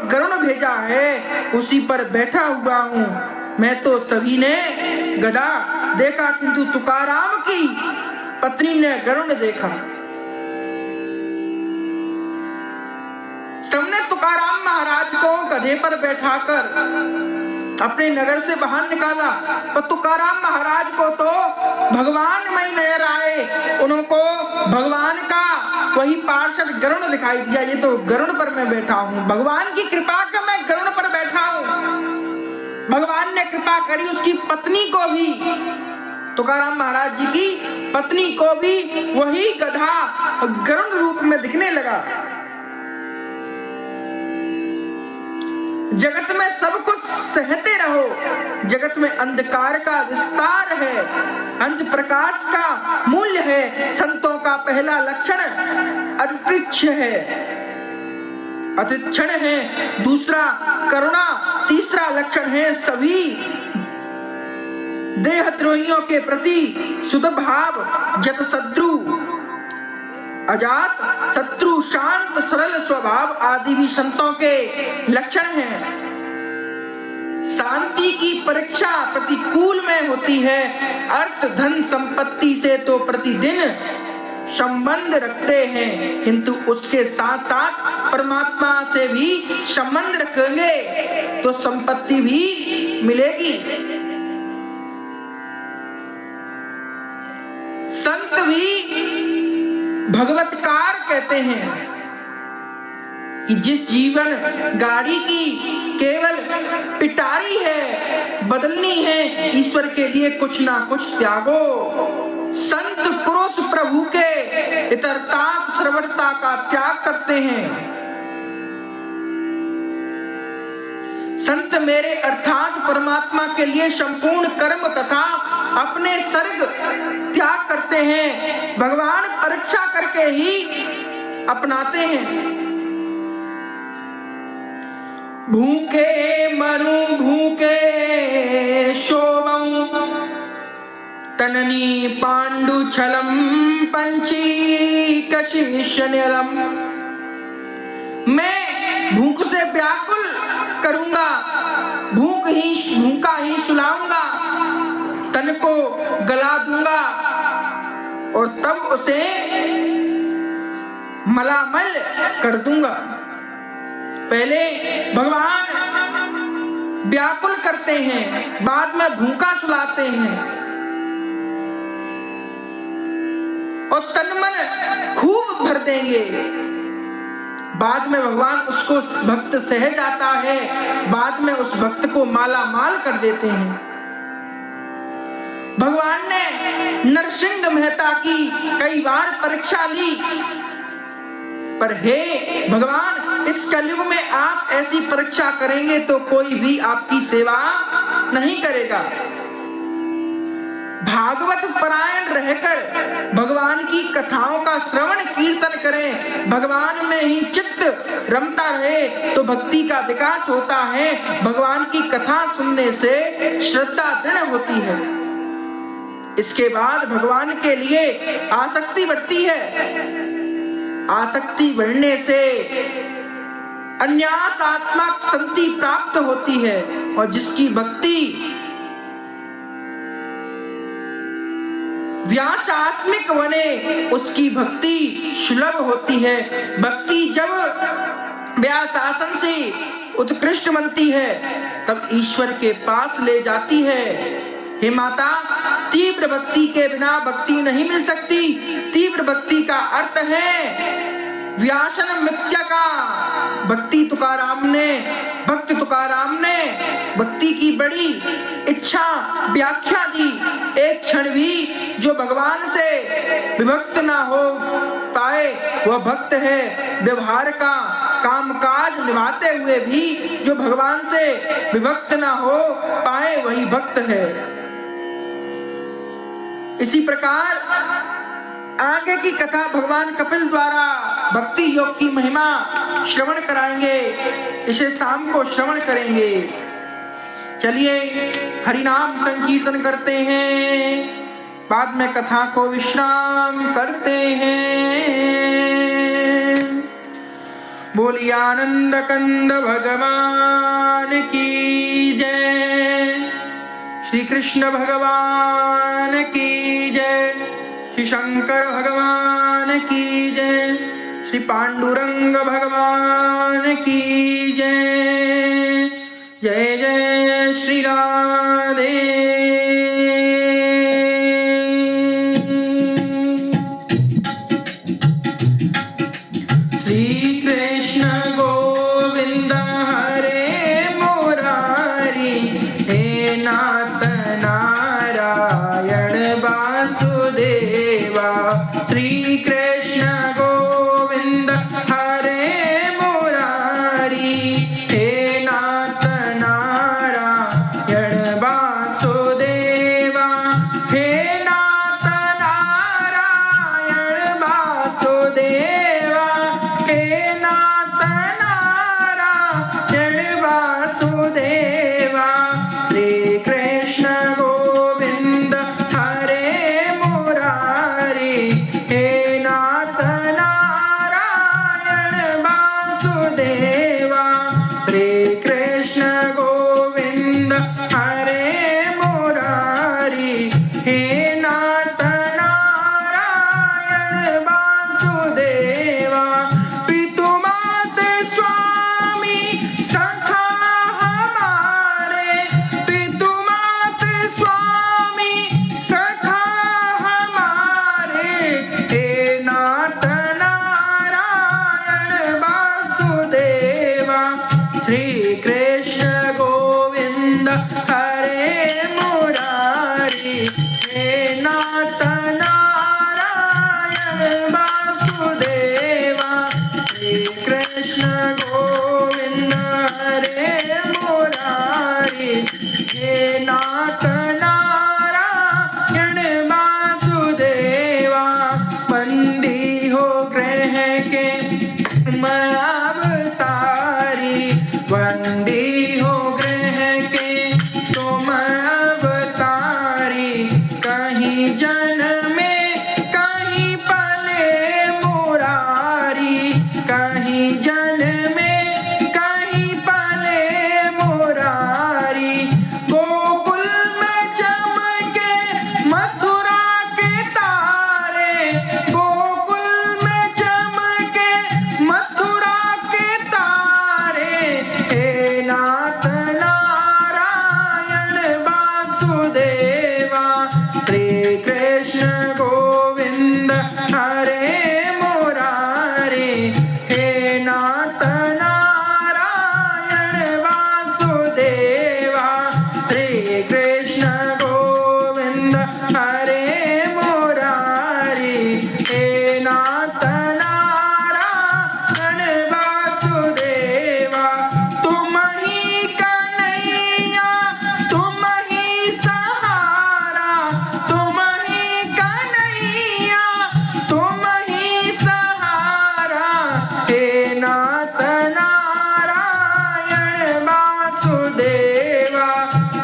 गरुण भेजा है उसी पर बैठा हुआ हूँ। मैं तो सभी ने गधा देखा किंतु तुकाराम की पत्नी ने गरुण देखा। सबने तुकाराम महाराज को गधे पर बैठाकर अपने नगर से बाहर निकाला, पर तुकाराम महाराज को तो भगवान में नजर आए। उनको भगवान का वही पार्षद गरुण दिखाई दिया। ये तो गरुण पर मैं बैठा हूँ, भगवान की कृपा का मैं गरुण पर बैठा हूँ। भगवान ने कृपा करी, उसकी पत्नी को भी, तुकाराम महाराज जी की पत्नी को भी वही गधा गरुण रूप में दिखने लगा। जगत में सब कुछ सहते रहो, जगत में अंधकार का विस्तार है, अंध प्रकाश का मूल्य है। संतों का पहला लक्षण अतिच्छ है, अतिक्षण है, दूसरा करुणा, तीसरा लक्षण है सभी देहद्रोहियों के प्रति शुद्ध भाव, जत शत्रु अजात शत्रु, शांत सरल स्वभाव आदि भी संतों के लक्षण हैं। शांति की परीक्षा प्रतिकूल में होती है। अर्थ धन संपत्ति से तो प्रतिदिन संबंध रखते हैं, किंतु उसके साथ साथ परमात्मा से भी संबंध रखेंगे तो संपत्ति भी मिलेगी। संत भी भगवतकार कहते हैं कि जिस जीवन गाड़ी की केवल पिटारी है, बदलनी है, ईश्वर के लिए कुछ ना कुछ त्यागो। संत पुरुष प्रभु के इतरतात सर्वरता का त्याग करते हैं। संत मेरे अर्थात परमात्मा के लिए संपूर्ण कर्म तथा अपने सर्ग त्याग करते हैं। भगवान परीक्षा करके ही अपनाते हैं। भूखे मरूं भूखे शोभं तननी पांडु छलम पंची कशिशन्यलम। मैं भूख से व्याकुल करूंगा, भूखा ही सुलाऊंगा, तन को गला दूंगा और तब उसे मलामल कर दूंगा। पहले भगवान व्याकुल करते हैं, बाद में भूखा सुलाते हैं और तन मन खूब भर देंगे। बाद में भगवान उसको भक्त सह जाता है, बाद में उस भक्त को माला माल कर देते हैं। भगवान ने नरसिंह मेहता की कई बार परीक्षा ली, पर हे भगवान इस कलयुग में आप ऐसी परीक्षा करेंगे तो कोई भी आपकी सेवा नहीं करेगा। भागवत परायण रहकर भगवान की कथाओं का श्रवण कीर्तन करें, भगवान में ही चित्त रमता रहे तो भक्ति का विकास होता है। भगवान की कथा सुनने से श्रद्धा दृढ़ होती है। इसके बाद भगवान के लिए आसक्ति बढ़ती है। आसक्ति बढ़ने से अन्यासात्मक शांति प्राप्त होती है और जिसकी भक्ति व्यासात्मिक बने उसकी भक्ति सुलभ होती है। भक्ति जब व्यासासन से उत्कृष्ट बनती है तब ईश्वर के पास ले जाती है। हे माता, तीव्र भक्ति के बिना भक्ति नहीं मिल सकती। तीव्र भक्ति का अर्थ है व्यासन मिथ्या का। भक्ति तुकाराम ने, भक्त तुकाराम ने भक्ति की बड़ी इच्छा व्याख्या दी। एक क्षण भी जो भगवान से विभक्त ना हो पाए वह भक्त है। व्यवहार का कामकाज निभाते हुए भी जो भगवान से विभक्त ना हो पाए वही भक्त है। इसी प्रकार आगे की कथा भगवान कपिल द्वारा भक्ति योग की महिमा श्रवण कराएंगे। इसे शाम को श्रवण करेंगे। चलिए हरिनाम संकीर्तन करते हैं, बाद में कथा को विश्राम करते हैं। बोलिए आनंद कंद भगवान की जय, श्री कृष्ण भगवान की जय, श्री शंकर भगवान की जय, श्री पांडुरंग भगवान की जय। जय जय श्री राधे। श्री कृष्ण गोविंद हरे मुरारी, हे नाथ नारायण वासुदेवा। श्री कृष्ण गोविंद हरे मुरारी, हे नाथ नारायण वासुदेवा। हे नाथ नारायण वासुदेवा, हे नाथ नारायण वासुदेवा। श्री कृष्ण गोविंद हरे मुरारी, हे नाथ नारायण वासुदेवा। श्री कृष्ण गोविंद हरे मुरारी, हे नाथ नारायण वासुदेवा। पितु मात स्वामी सखा हमारे, पितु मात स्वामी सखा हमारे, हे नाथ नारायण वासुदेवा। श्री कृष्ण गोविंद हरे मुरारी, हे नाथ नारायण वासुदेवा। श्री कृष्ण गोविंद हरे मुरारी, हे नाथ नारायण वासुदेवा। बंदी हो ग्रह के मैं अवतारी, बंदी हो ग्रह के तुम अवतारी। कहीं जन्मे कहीं पले मुरारी, कहीं जन्मे कहीं पले मुरारी। गोकुल में चमके मथुरा के तारे, गोकुल में चमके मथुरा के तारे। हे नाथ नारायण वासुदेवा। श्री कृष्ण गोविंद हरे मुरारी, हे नाथ नारायण वासुदेवा। श्री कृष्ण गोविंद हरे मुरारी, हे नाथ नारायण वासुदेवा। तुम ही कन्हैया तुम ही सहारा, तुम ही कन्हैया तुम ही सहारा। हे नाथ नारायण वासुदेवा।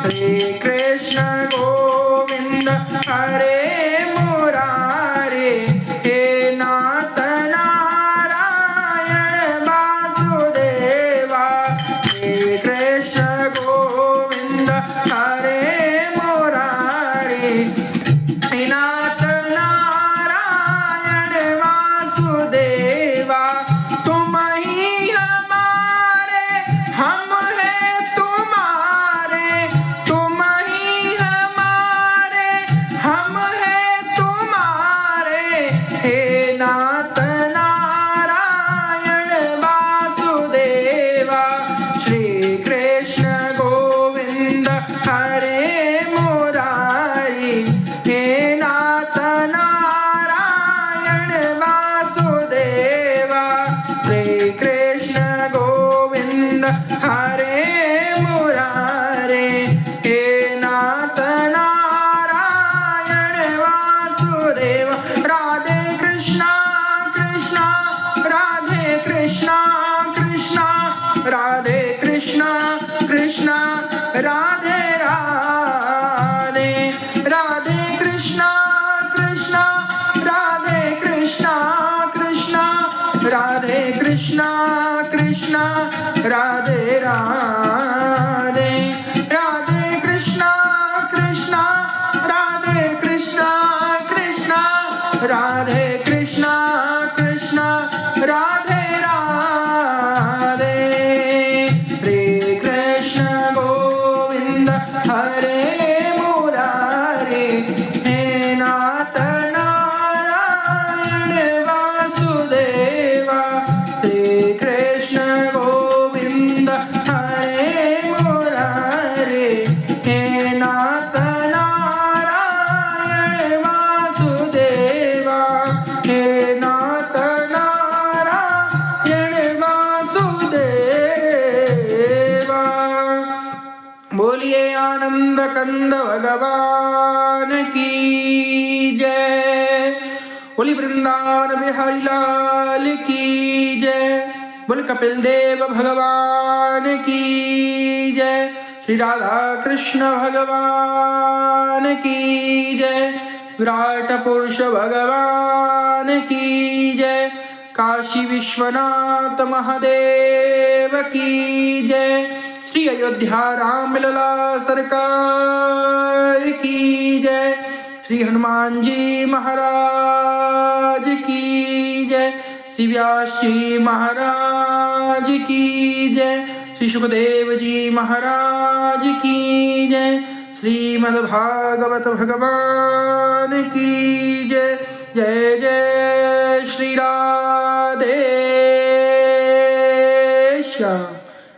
श्री कृष्ण गोविंद हरे मुरारी, हे नाथ नारायण वासुदेवा। श्री कृष्ण गोविंद हरे मुरारी, हे नाथ नारायण वासुदेवा। तुम ही हमारे हम हैं तुम्हारे, तुम ही हमारे हम हैं तुम्हारे। हे नाथ नारायण हे नाथ नारायण वासुदेव। राधे कृष्णा कृष्णा राधे कृष्णा कृष्णा राधे कृष्णा कृष्णा राधे राधे। राधे कृष्णा कृष्णा राधे कृष्णा कृष्णा राधे कृष्णा कृष्णा राधे राधे। राधे कृष्णा कृष्णा राधे कृष्णा कृष्णा राधे कृष्णा कृष्णा राधे राधे। हरे कृष्ण गोविंद हरे मुरारे। हे नाथ नारायण वासुदेवा। हे कृष्ण गोविंद हरे मुरारे। हे नाथ नारायण वासुदेवा। हे नाथ नारायण वासुदेवा। बोलिए आनंद कंद भगवान की जय। बोली वृंदावन बिहारी लाल की जय। बोल कपिल देव भगवान की जय। श्री राधा कृष्ण भगवान की जय। विराट पुरुष भगवान की जय। काशी विश्वनाथ महादेव की जय। श्री अयोध्या राम लला सरकार की जय। श्री हनुमान जी महाराज की जय। श्री व्यास जी महाराज की जय। श्री सुखदेव जी महाराज की जय। श्रीमद्भागवत भगवान की जय। जय जय श्री राधे श्याम।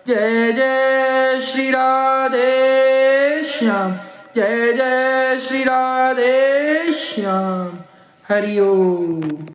जय जय श्री राधे श्याम। जय जय श्री राधे श्याम। हरि ओम।